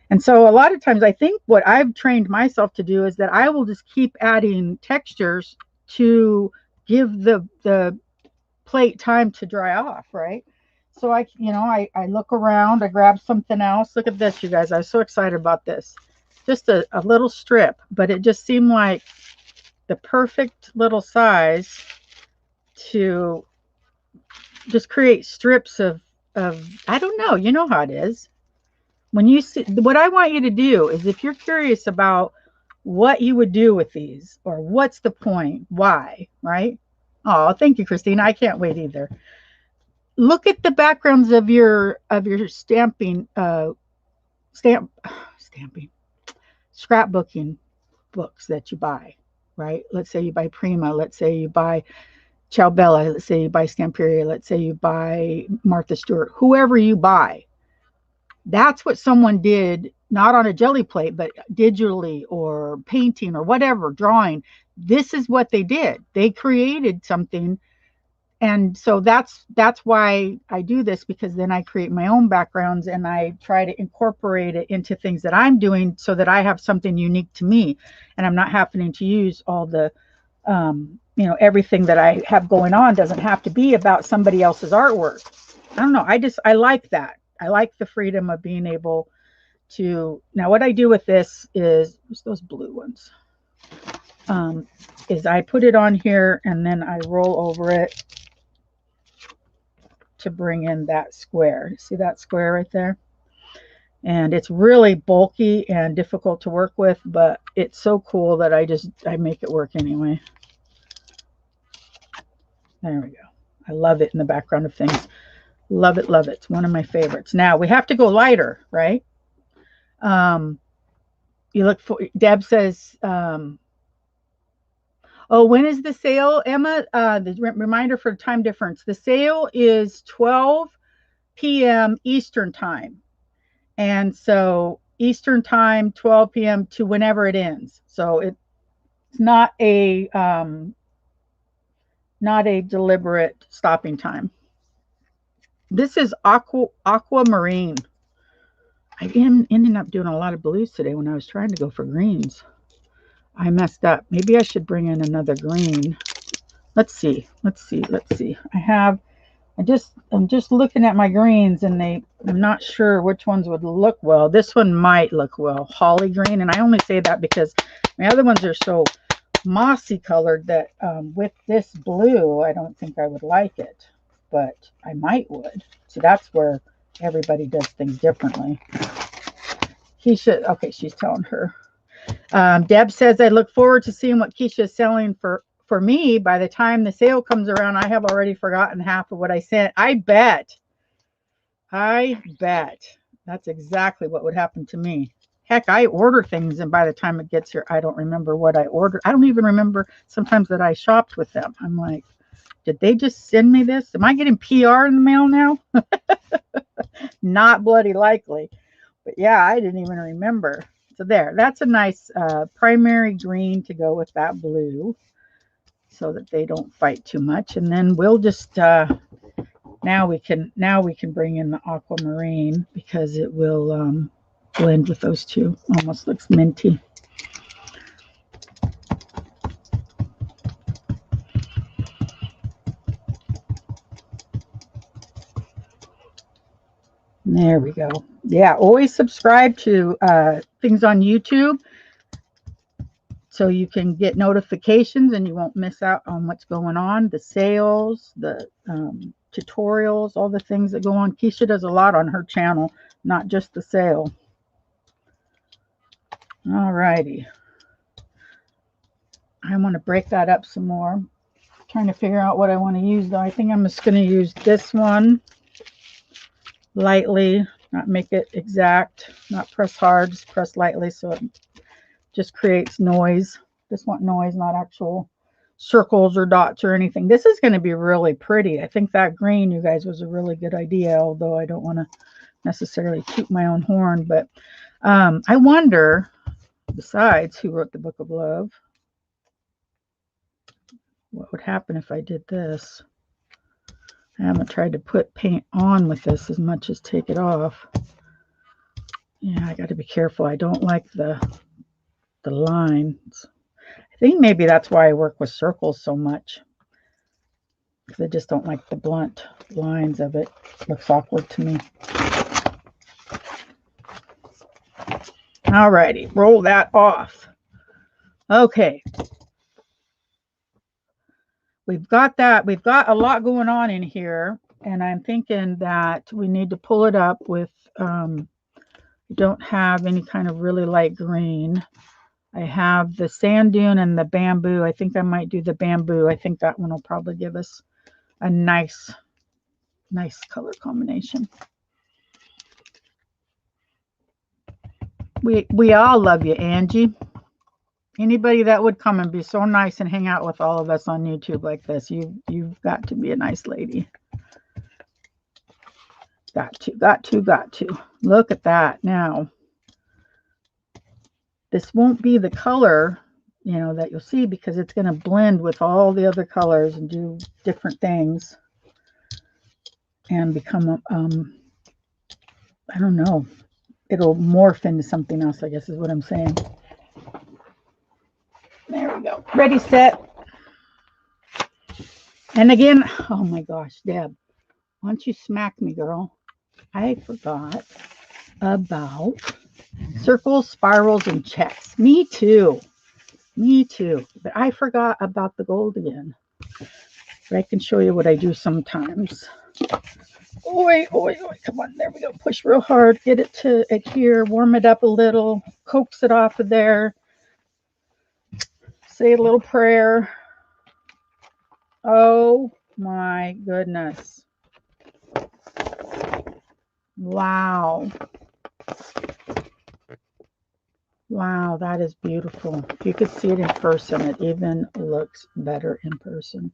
And so a lot of times I think what I've trained myself to do is that I will just keep adding textures to give the plate time to dry off, right? So I look around, I grab something else. Look at this, you guys. I was so excited about this. Just a little strip, but it just seemed like the perfect little size to just create strips of I don't know, you know how it is. When you see, what I want you to do is, if you're curious about what you would do with these, or what's the point, why, right? Oh, thank you, Christina. I can't wait either. Look at the backgrounds of your scrapbooking books that you buy, right? Let's say you buy Prima. Let's say you buy Ciao Bella, let's say you buy Stamperia, let's say you buy Martha Stewart, whoever you buy, that's what someone did, not on a jelly plate, but digitally or painting or whatever, drawing. This is what they did. They created something. And so that's why I do this, because then I create my own backgrounds and I try to incorporate it into things that I'm doing so that I have something unique to me, and I'm not happening to use all the you know, everything that I have going on doesn't have to be about somebody else's artwork. I don't know. I like that. I like the freedom of being able to. Now what I do with this is, where's those blue ones? Is I put it on here and then I roll over it to bring in that square. See that square right there? And it's really bulky and difficult to work with, but it's so cool that I make it work anyway. There we go. I love it in the background of things. Love it, love it. It's one of my favorites. Now we have to go lighter, right? You look for, Deb says, oh, when is the sale, Emma? The reminder for time difference. The sale is 12 p.m. Eastern time. And so Eastern time, 12 p.m. to whenever it ends. So it's not a deliberate stopping time. This is aquamarine. I ended up doing a lot of blues today when I was trying to go for greens. I messed up. Maybe I should bring in another green. Let's see. I'm just looking at my greens, and I'm not sure which ones would look well. This one might look well, holly green, and I only say that because my other ones are so mossy colored that with this blue, I don't think I would like it, but I might would. So that's where everybody does things differently. Keisha, okay, she's telling her. Deb says, I look forward to seeing what Keisha is selling for me. By the time the sale comes around, I have already forgotten half of what I sent. I bet. That's exactly what would happen to me. Heck, I order things, and by the time it gets here, I don't remember what I ordered. I don't even remember sometimes that I shopped with them. I'm like, did they just send me this? Am I getting PR in the mail now? Not bloody likely. But yeah, I didn't even remember. So there, that's a nice primary green to go with that blue so that they don't fight too much. And then we'll just, now we can bring in the aquamarine because it will blend with those two. Almost looks minty. There we go. Yeah, always subscribe to things on YouTube so you can get notifications and you won't miss out on what's going on. The sales, the tutorials, all the things that go on. Keisha does a lot on her channel, not just the sale. All righty. I want to break that up some more. I'm trying to figure out what I want to use, though. I think I'm just going to use this one lightly, not make it exact, not press hard, just press lightly so it just creates noise. Just want noise, not actual circles or dots or anything. This is going to be really pretty. I think that green, you guys, was a really good idea, although I don't want to necessarily toot my own horn. But I wonder, besides who wrote the Book of Love, what would happen if I did this. I haven't tried to put paint on with this as much as take it off. Yeah, I got to be careful. I don't like the lines. I think maybe that's why I work with circles so much, because I just don't like the blunt lines of it. It looks awkward to me. All righty, roll that off. Okay. We've got that. We've got a lot going on in here, and I'm thinking that we need to pull it up with, don't have any kind of really light green. I have the sand dune and the bamboo. I think I might do the bamboo. I think that one will probably give us a nice color combination. We all love you, Angie. Anybody that would come and be so nice and hang out with all of us on YouTube like this, you've got to be a nice lady. Got to. Look at that. Now, this won't be the color, you know, that you'll see because it's going to blend with all the other colors and do different things and become, I don't know, it'll morph into something else, I guess is what I'm saying. There we go. Ready, set. And again, oh my gosh, Deb, why don't you smack me, girl? I forgot about circles, spirals, and checks. Me too. Me too. But I forgot about the gold again. But I can show you what I do sometimes. Oi. Come on. There we go. Push real hard. Get it to adhere. Warm it up a little. Coax it off of there. Say a little prayer. Oh my goodness. Wow. Wow, that is beautiful. If you could see it in person, it even looks better in person.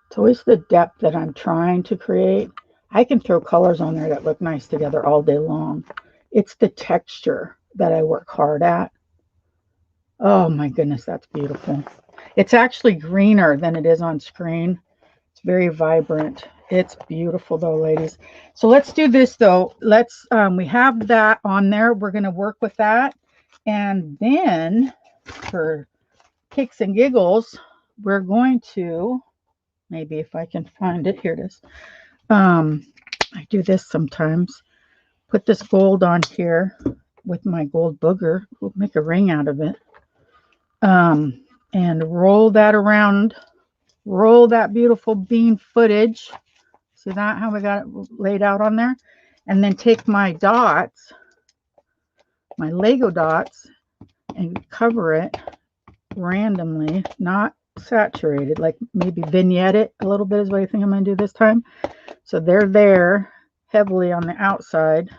It's always the depth that I'm trying to create. I can throw colors on there that look nice together all day long. It's the texture that I work hard at. Oh my goodness, that's beautiful. It's actually greener than it is on screen. It's very vibrant. It's beautiful though, ladies. So let's do this though. Let's we have that on there. We're going to work with that. And then for kicks and giggles, we're going to, maybe if I can find it, here it is. I do this sometimes. Put this gold on here with my gold booger. We'll make a ring out of it. And roll that around. Roll that beautiful bean footage. See that, how we got it laid out on there? And then take my dots, my Lego dots, and cover it randomly, not saturated, like maybe vignette it a little bit is what I think I'm going to do this time. So they're there heavily on the outside,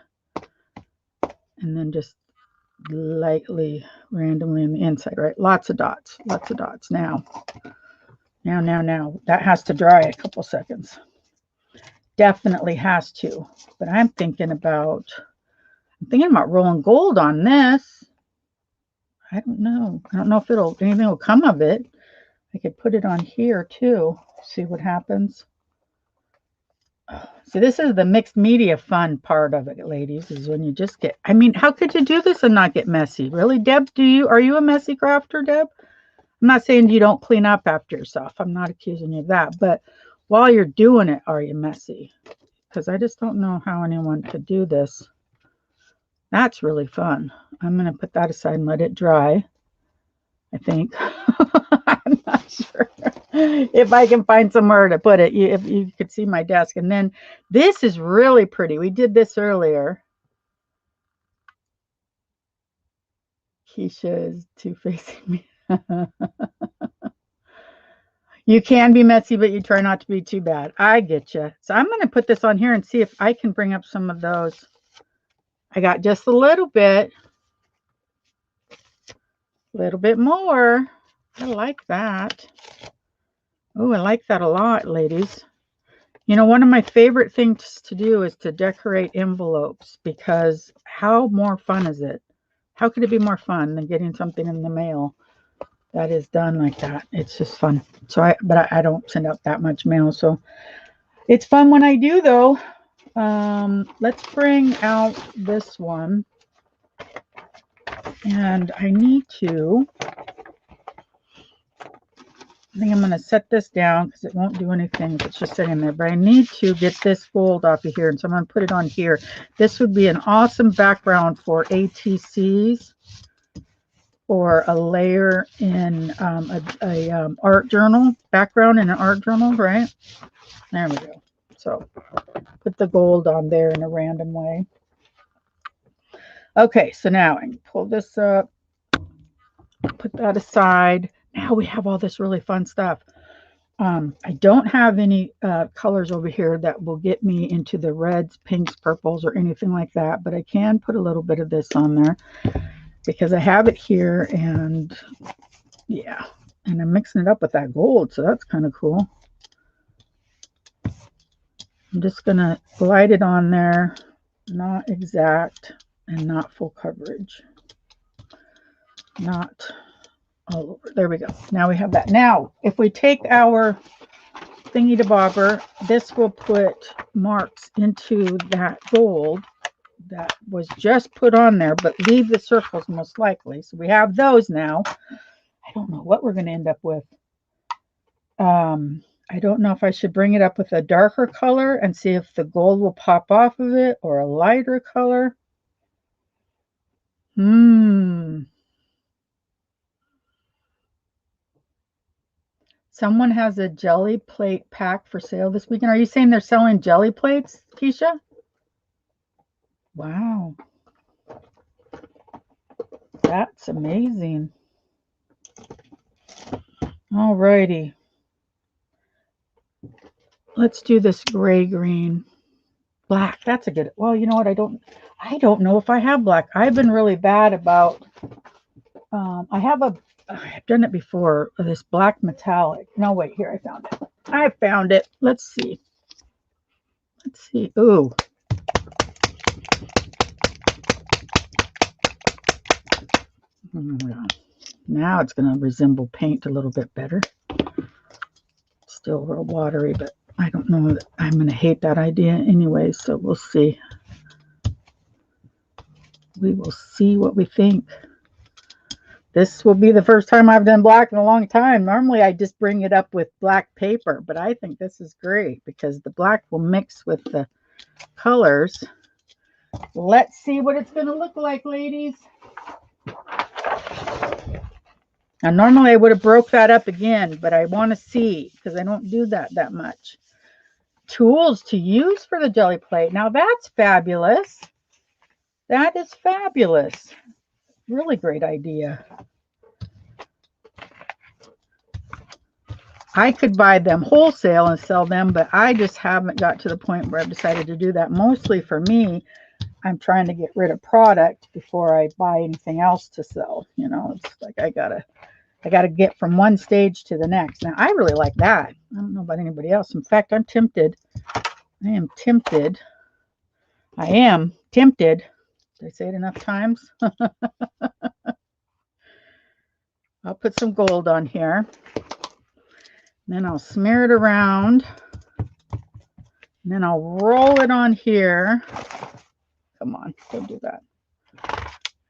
and then just lightly, randomly on the inside, right? Lots of dots. Now. That has to dry a couple seconds. Definitely has to. But I'm thinking about rolling gold on this. I don't know. I don't know if anything will come of it. I could put it on here too. See what happens. So this is the mixed media fun part of it, ladies, is when you just get, I mean, how could you do this and not get messy? Really, Deb, are you a messy crafter, Deb? I'm not saying you don't clean up after yourself. I'm not accusing you of that. But while you're doing it, are you messy? Because I just don't know how anyone could do this. That's really fun. I'm going to put that aside and let it dry, I think. I'm not sure if I can find somewhere to put it. If you could see my desk. And then this is really pretty. We did this earlier. Keisha is two-facing me. You can be messy, but you try not to be too bad. I get you. So I'm going to put this on here and see if I can bring up some of those. I got just a little bit more. I like that. Oh, I like that a lot, ladies. You know, one of my favorite things to do is to decorate envelopes, because how more fun is it? How could it be more fun than getting something in the mail that is done like that? It's just fun. So but I don't send out that much mail, so it's fun when I do though. Let's bring out this one, and I think I'm going to set this down because it won't do anything if it's just sitting there, but I need to get this gold off of here, and so I'm going to put it on here. This would be an awesome background for ATCs, or a layer in a art journal, background in an art journal, right? There we go. So put the gold on there in a random way. Okay, so now I can pull this up, put that aside. Now we have all this really fun stuff. I don't have any colors over here that will get me into the reds, pinks, purples, or anything like that, but I can put a little bit of this on there. because I have it here, and yeah, and I'm mixing it up with that gold, so that's kind of cool. I'm just gonna glide it on there, not exact and not full coverage, not all over. There we go. Now we have that. Now, if we take our thingy to bobber, this will put marks into that gold that was just put on there, but leave the circles most likely. So we have those now. I don't know what we're going to end up with. I don't know if I should bring it up with a darker color and see if the gold will pop off of it, or a lighter color. Someone has a jelly plate pack for sale this weekend. Are you saying they're selling jelly plates, Keisha? Wow. That's amazing. All righty. Let's do this gray green. Black. That's a good. Well, you know what? I don't know if I have black. I've been really bad about I've done it before, this black metallic. No, wait, here, I found it. I found it. Let's see. Ooh. Now it's going to resemble paint a little bit better. Still a little watery, but I don't know that I'm going to hate that idea anyway, so we'll see. We will see what we think. This will be the first time I've done black in a long time. Normally I just bring it up with black paper, but I think this is great because the black will mix with the colors. Let's see what it's going to look like, ladies. Now, normally I would have broke that up again, but I want to see because I don't do that much. Tools to use for the jelly plate. Now, that's fabulous. That is fabulous. Really great idea. I could buy them wholesale and sell them, but I just haven't got to the point where I've decided to do that. Mostly for me, I'm trying to get rid of product before I buy anything else to sell. You know, it's like I gotta get from one stage to the next. Now, I really like that. I don't know about anybody else. In fact, I'm tempted. I am tempted. Did I say it enough times? I'll put some gold on here. Then I'll smear it around. And then I'll roll it on here. Come on, don't do that.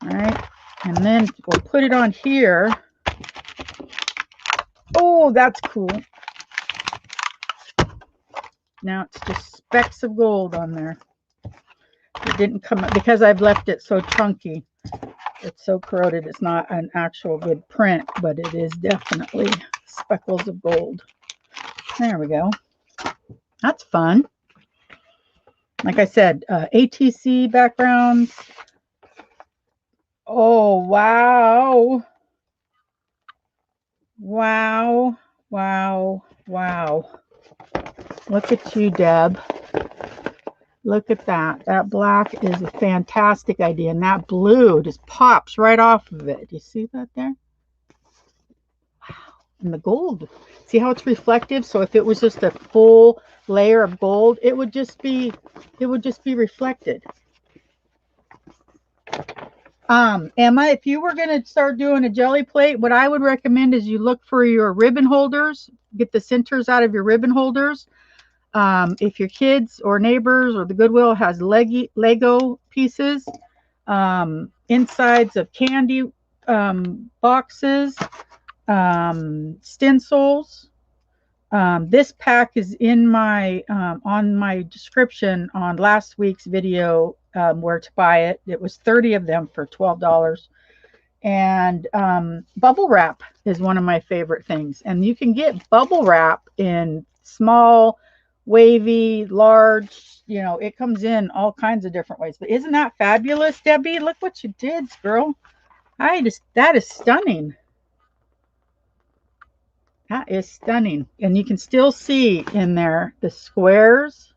All right. And then we'll put it on here. Oh, that's cool. Now it's just specks of gold on there. It didn't come up because I've left it so chunky. It's so corroded. It's not an actual good print, but it is definitely speckles of gold. There we go. That's fun. Like I said, ATC backgrounds. Oh, wow. Wow. Wow. Wow. Look at you, Deb. Look at that. That black is a fantastic idea. And that blue just pops right off of it. Do you see that there? Wow. And the gold. See how it's reflective? So if it was just a full layer of gold, it would just be reflected. Emma, if you were going to start doing a jelly plate, what I would recommend is you look for your ribbon holders. Get the centers out of your ribbon holders. If your kids or neighbors or the Goodwill has Lego pieces, insides of candy boxes, stencils. This pack is in my on my description on last week's video where to buy it. It was 30 of them for $12. And bubble wrap is one of my favorite things. And you can get bubble wrap in small, wavy, large, you know, it comes in all kinds of different ways. But isn't that fabulous, Debbie? Look what you did, girl. That is stunning. That is stunning. And you can still see in there the squares.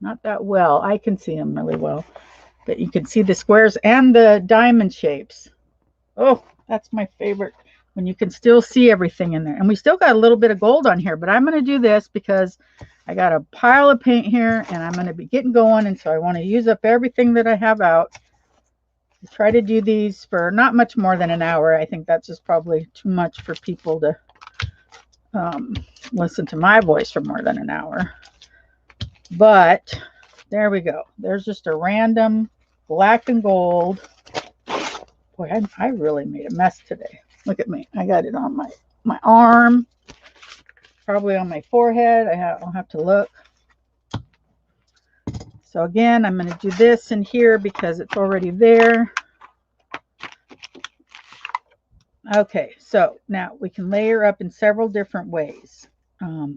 Not that well. I can see them really well. But you can see the squares and the diamond shapes. Oh, that's my favorite, when you can still see everything in there. And we still got a little bit of gold on here, but I'm going to do this because I got a pile of paint here and I'm going to be getting going. And so I want to use up everything that I have out. I try to do these for not much more than an hour. I think that's just probably too much for people to listen to my voice for more than an hour. But there we go. There's just a random black and gold. Boy, I really made a mess today. Look at me. I got it on my arm, probably on my forehead. I'll have to look. So again, I'm going to do this in here because it's already there. Okay, so now we can layer up in several different ways.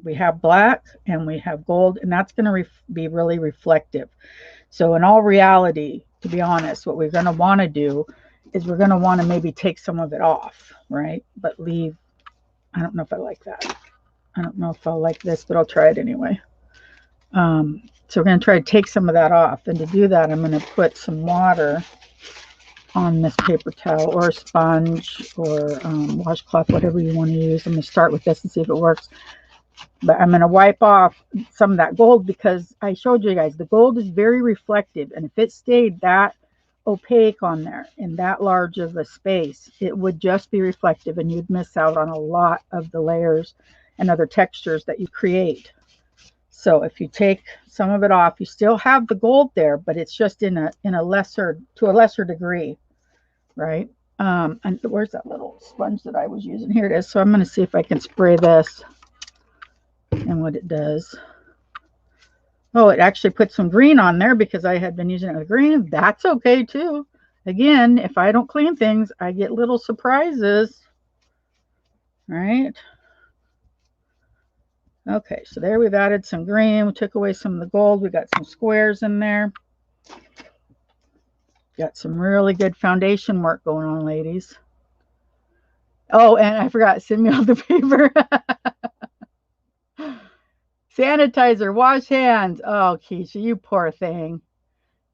We have black and we have gold, and that's going to be really reflective. So in all reality, to be honest, what we're going to want to do is we're going to want to maybe take some of it off, right? But leave, I don't know if I like that. I don't know if I'll like this, but I'll try it anyway. So we're going to try to take some of that off. And to do that, I'm going to put some water on this paper towel or a sponge or washcloth, whatever you want to use. I'm going to start with this and see if it works. But I'm going to wipe off some of that gold because I showed you guys the gold is very reflective. And if it stayed that opaque on there in that large of a space, it would just be reflective and you'd miss out on a lot of the layers and other textures that you create. So if you take some of it off, you still have the gold there, but it's just to a lesser degree, right? And where's that little sponge that I was using? Here it is. So I'm going to see if I can spray this and what it does. Oh, it actually put some green on there because I had been using it with green. That's okay too. Again, if I don't clean things, I get little surprises, right? Okay, so there we've added some green. We took away some of the gold. We got some squares in there. Got some really good foundation work going on, ladies. Oh, and I forgot, send me all the paper. Sanitizer, wash hands. Oh, Keisha, you poor thing.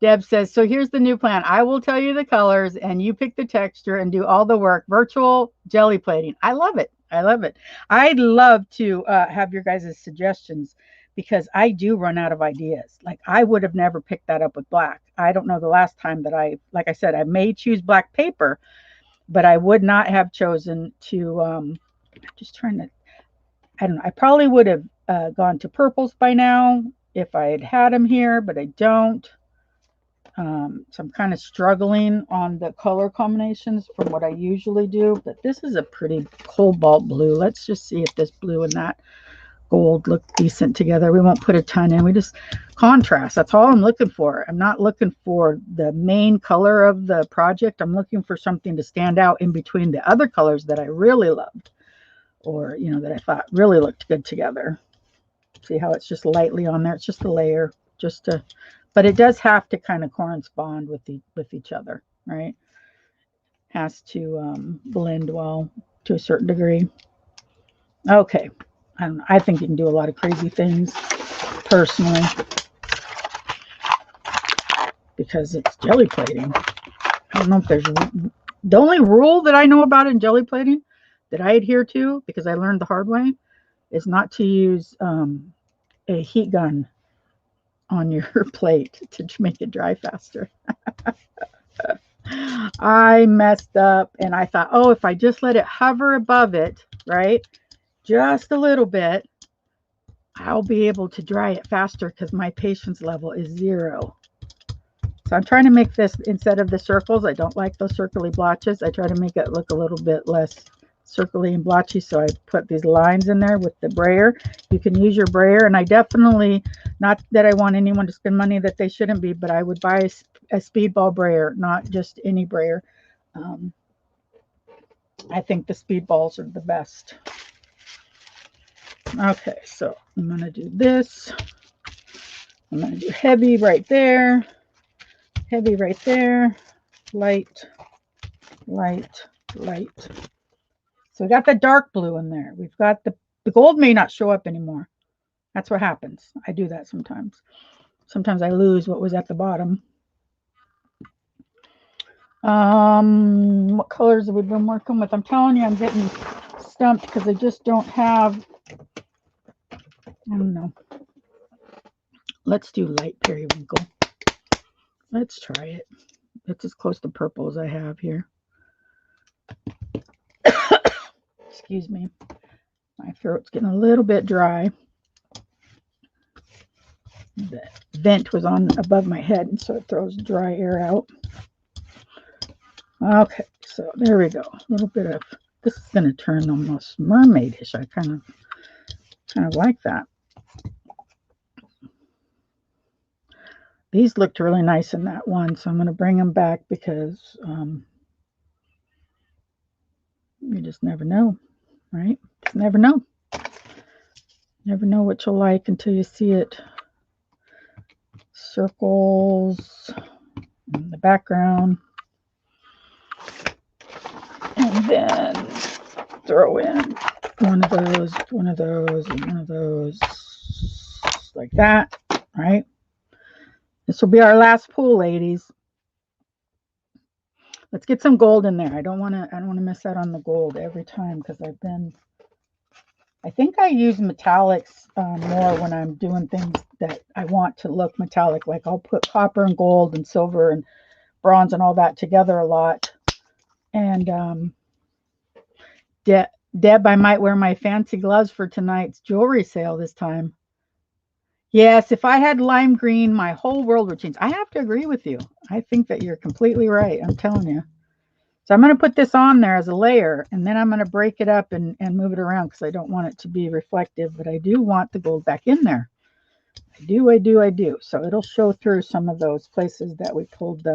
Deb says, so here's the new plan. I will tell you the colors and you pick the texture and do all the work. Virtual jelly plating. I love it. I love it. I'd love to have your guys' suggestions because I do run out of ideas. Like I would have never picked that up with black. I don't know the last time that like I said, I may choose black paper, but I would not have chosen to, I'm just trying to, I don't know. I probably would have gone to purples by now if I had them here, but I don't. So I'm kind of struggling on the color combinations from what I usually do, but this is a pretty cobalt blue. Let's just see if this blue and that gold look decent together. We won't put a ton in. We just contrast. That's all I'm looking for. I'm not looking for the main color of the project. I'm looking for something to stand out in between the other colors that I really loved or, you know, that I thought really looked good together. See how it's just lightly on there. It's just a layer just to, but it does have to kind of correspond with each other, right? Has to blend well to a certain degree. Okay, I think you can do a lot of crazy things personally because it's jelly plating. I don't know if there's the only rule that I know about in jelly plating that I adhere to because I learned the hard way is not to use a heat gun on your plate to make it dry faster. I messed up and I thought, oh, if I just let it hover above it, right, just a little bit, I'll be able to dry it faster because my patience level is 0. So I'm trying to make this, instead of the circles, I don't like those circly blotches. I try to make it look a little bit less circly and blotchy. So I put these lines in there with the brayer. You can use your brayer, and I definitely, not that I want anyone to spend money that they shouldn't be, but I would buy a speedball brayer, not just any brayer. I think the speedballs are the best. Okay, so I'm going to do this. I'm going to do heavy right there, heavy right there, light, light, light. So we got the dark blue in there. We've got the gold may not show up anymore. That's what happens. I do that sometimes. Sometimes I lose what was at the bottom. What colors have we been working with? I'm telling you, I'm getting stumped because I just don't have, I don't know. Let's do light periwinkle. Let's try it. It's as close to purple as I have here. Excuse me. My throat's getting a little bit dry. The vent was on above my head, and so it throws dry air out. Okay, so there we go. A little bit of, this is going to turn almost mermaidish. I kind of like that. These looked really nice in that one, so I'm going to bring them back because you just never know, right? Just never know. Never know what you'll like until you see it. Circles in the background. And then throw in one of those, one of those, and one of those, like that, right? This will be our last pool, ladies. Let's get some gold in there. I don't want to miss out on the gold every time because I think I use metallics more when I'm doing things that I want to look metallic. Like I'll put copper and gold and silver and bronze and all that together a lot. And Deb, I might wear my fancy gloves for tonight's jewelry sale this time. Yes, if I had lime green, my whole world would change. I have to agree with you. I think that you're completely right. I'm telling you. So I'm going to put this on there as a layer, and then I'm going to break it up and move it around because I don't want it to be reflective, but I do want the gold back in there. I do. So it'll show through some of those places that we pulled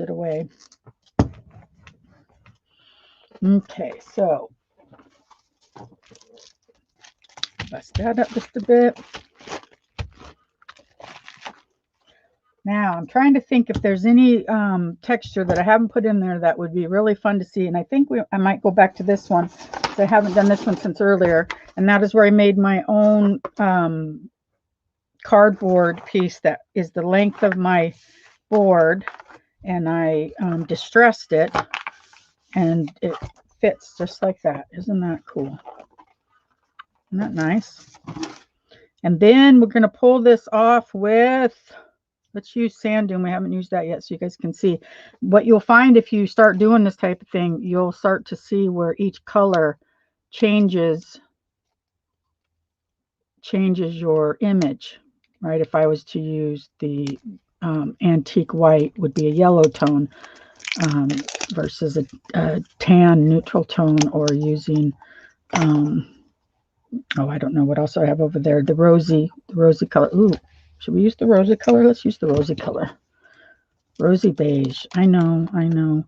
it away. Okay, so bust that up just a bit. Now I'm trying to think if there's any texture that I haven't put in there that would be really fun to see. And I think I might go back to this one because I haven't done this one since earlier. And that is where I made my own cardboard piece that is the length of my board. And I distressed it and it fits just like that. Isn't that cool? Isn't that nice? And then we're going to pull this off with... Let's use sand dune. We haven't used that yet, so you guys can see. What you'll find if you start doing this type of thing, you'll start to see where each color changes your image, right? If I was to use the antique white, would be a yellow tone versus a tan neutral tone, or using oh, I don't know what else I have over there. The rosy color. Ooh, should we use the rosy color? Let's use the rosy color. Rosy beige. I know.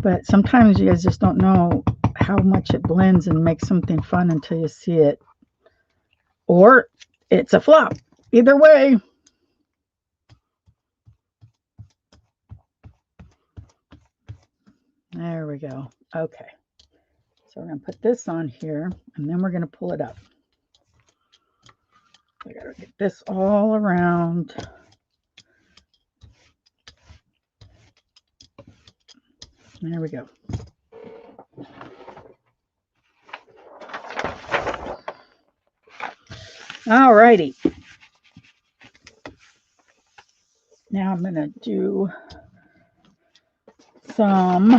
But sometimes you guys just don't know how much it blends and makes something fun until you see it. Or it's a flop. Either way. There we go. Okay. So we're going to put this on here, and then we're going to pull it up. I got to get this all around. There we go. All righty. Now I'm going to do some,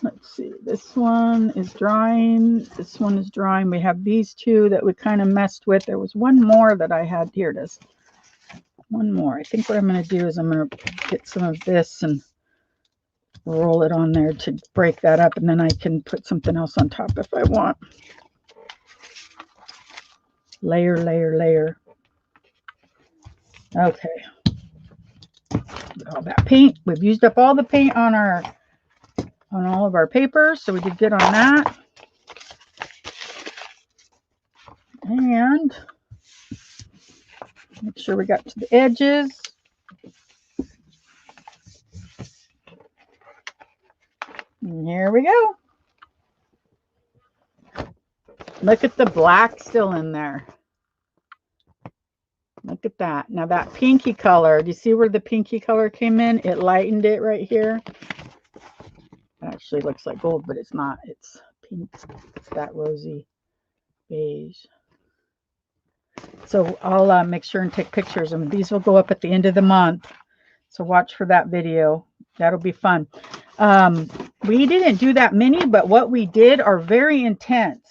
let's see, this one is drying. This one is drying. We have these two that we kind of messed with. There was one more that I had. Here it is. One more. I think what I'm going to do is I'm going to get some of this and roll it on there to break that up, and then I can put something else on top if I want. Layer, layer, layer. Okay. All that paint. We've used up all the paint on all of our papers, so we did good on that. And make sure we got to the edges. And here we go. Look at the black still in there. Look at that. Now that pinky color, do you see where the pinky color came in? It lightened it right here. It actually looks like gold, but it's not. It's pink. It's that rosy beige. So I'll make sure and take pictures, and these will go up at the end of the month. So watch for that video. That'll be fun. We didn't do that many, but what we did are very intense.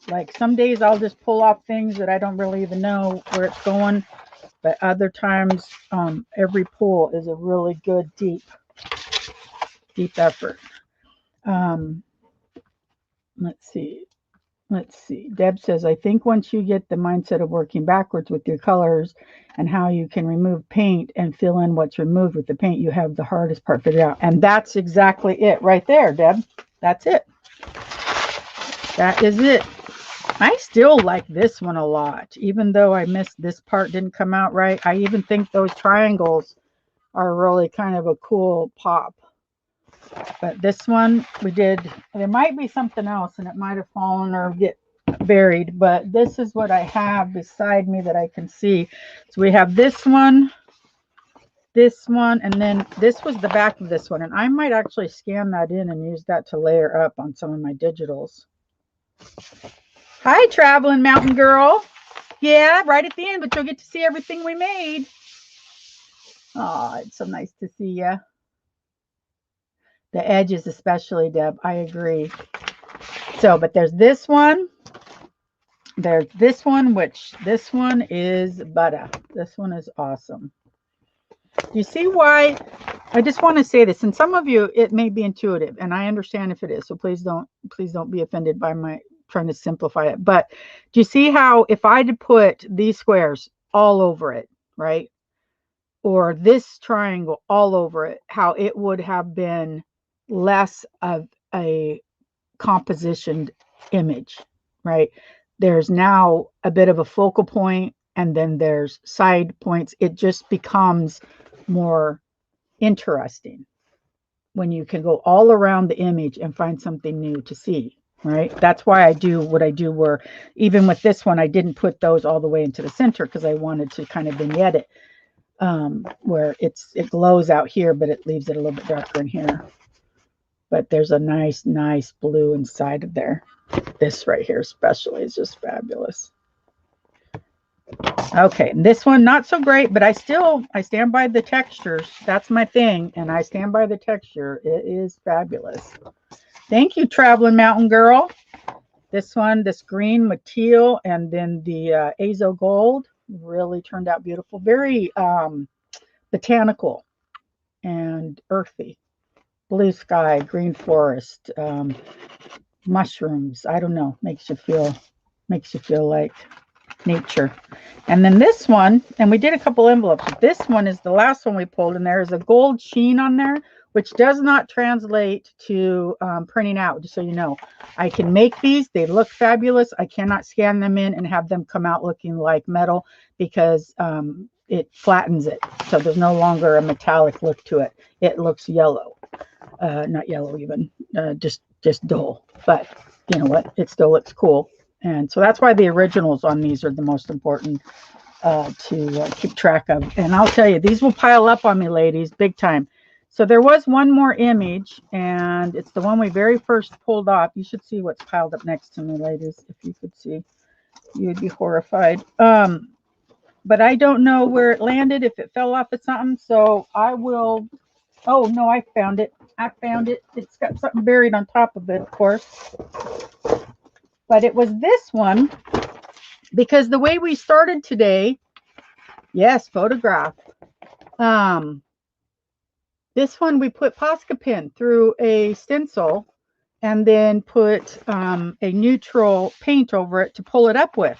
Like some days I'll just pull off things that I don't really even know where it's going. But other times, every pull is a really good, deep effort. Let's see. Deb says, I think once you get the mindset of working backwards with your colors and how you can remove paint and fill in what's removed with the paint, you have the hardest part figured out. And that's exactly it right there, Deb. That's it. That is it. I still like this one a lot, even though I missed this part, didn't come out right. I even think those triangles are really kind of a cool pop. But this one we did, there might be something else and it might have fallen or get buried, but this is what I have beside me that I can see. So we have this one, and then this was the back of this one. And I might actually scan that in and use that to layer up on some of my digitals. Hi, Traveling Mountain Girl. Yeah, right at the end, but you'll get to see everything we made. Oh, it's so nice to see you. The edges especially, Deb. I agree. So, but there's this one. There's this one, which this one is butter. This one is awesome. You see why? I just want to say this, and some of you, it may be intuitive, and I understand if it is. So please don't be offended by my trying to simplify it. But do you see how if I had put these squares all over it, right? Or this triangle all over it, how it would have been less of a compositioned image, right? There's now a bit of a focal point, and then there's side points. It just becomes more interesting when you can go all around the image and find something new to see, right? That's why I do what I do, where even with this one, I didn't put those all the way into the center because I wanted to kind of vignette it, where it glows out here, but it leaves it a little bit darker in here. But there's a nice blue inside of there. This right here especially is just fabulous. Okay, this one not so great, but I stand by the textures. That's my thing, and I stand by the texture. It is fabulous. Thank you, Traveling Mountain Girl. This one, this green with teal, and then the azo gold really turned out beautiful. Very botanical and earthy. Blue sky, green forest, mushrooms. I don't know. Makes you feel like nature. And then this one, and we did a couple envelopes. This one is the last one we pulled, and there is a gold sheen on there, which does not translate to printing out, just so you know. I can make these. They look fabulous. I cannot scan them in and have them come out looking like metal because it flattens it. So there's no longer a metallic look to it. It looks yellow. Not yellow even, just dull. But you know what? It still looks cool. And so that's why the originals on these are the most important to keep track of. And I'll tell you, these will pile up on me, ladies, big time. So there was one more image, and it's the one we very first pulled off. You should see what's piled up next to me, ladies. If you could see, you'd be horrified. But I don't know where it landed, if it fell off of something. So I will, oh no, I found it. It's got something buried on top of it, of course. But it was this one, because the way we started today, yes, photograph. This one we put Posca pin through a stencil and then put a neutral paint over it to pull it up with.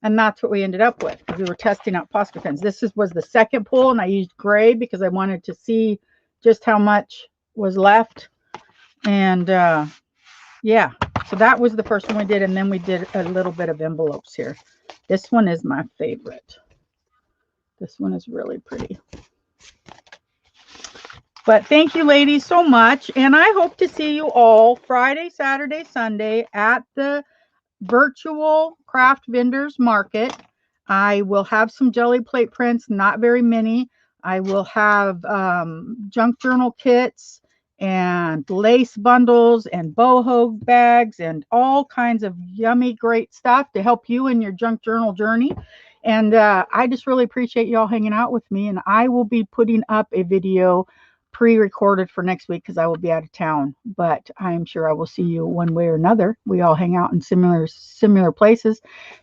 And that's what we ended up with. We were testing out Posca pins. This was the second pull, and I used gray because I wanted to see just how much was left. And yeah, so that was the first one we did, and then we did a little bit of envelopes here. This one is my favorite. This one is really pretty. But thank you, ladies, so much, and I hope to see you all Friday, Saturday, Sunday at the virtual craft vendors market. I will have some jelly plate prints, not very many. I will have junk journal kits and lace bundles and boho bags and all kinds of yummy, great stuff to help you in your junk journal journey. And I just really appreciate y'all hanging out with me. And I will be putting up a video pre-recorded for next week because I will be out of town. But I'm sure I will see you one way or another. We all hang out in similar places.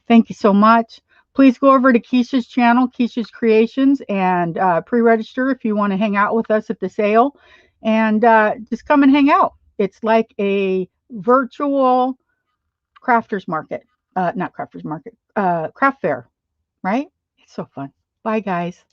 Thank you so much. Please go over to Keisha's channel, Keisha's Creations, and pre-register if you want to hang out with us at the sale. And just come and hang out. It's like a virtual crafters market. Not crafters market, craft fair, right? It's so fun. Bye, guys.